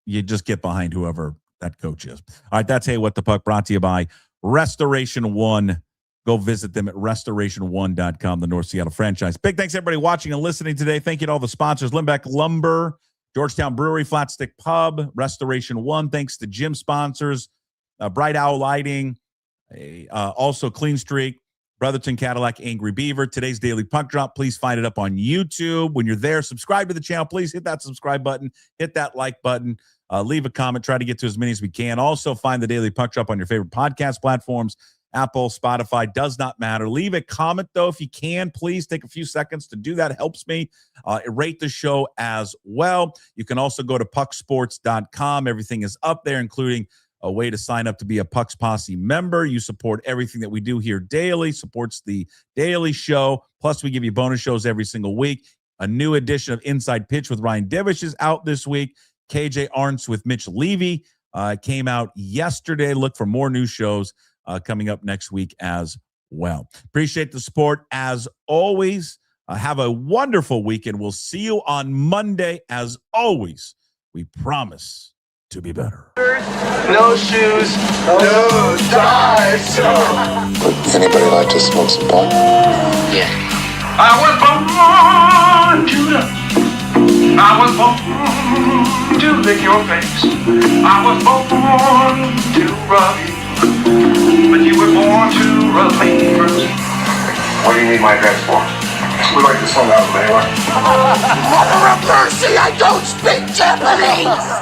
you just get behind whoever that coach is. All right, that's Hey What the Puck, brought to you by Restoration One. Go visit them at restoration1.com, the North Seattle franchise. Big thanks, everybody, watching and listening today. Thank you to all the sponsors, Limbeck Lumber, Georgetown Brewery, Flat Stick Pub, Restoration One. Thanks to gym sponsors, Bright Owl Lighting, also Clean Streak, Brotherton Cadillac, Angry Beaver. Today's Daily Puck Drop. Please find it up on YouTube. When you're there, subscribe to the channel. Please hit that subscribe button, hit that like button, leave a comment. Try to get to as many as we can. Also, find the Daily Puck Drop on your favorite podcast platforms. Apple, Spotify, does not matter. Leave a comment, though, if you can. Please take a few seconds to do that. It helps me. Rate the show as well. You can also go to PuckSports.com. Everything is up there, including a way to sign up to be a Pucks Posse member. You support everything that we do here daily, supports the daily show. Plus, we give you bonus shows every single week. A new edition of Inside Pitch with Ryan Divish is out this week. KJ Arntz with Mitch Levy came out yesterday. Look for more new shows coming up next week as well. Appreciate the support as always. Have a wonderful weekend. We'll see you on Monday. As always, we promise to be better. No shoes, no ties. Would anybody like to smoke some pot? Yeah. I was born to lick your face. I was born to rub you. But you were born to rub me first. What do you need my address for? We like to sell out of anyway. Mother of mercy, I don't speak Japanese!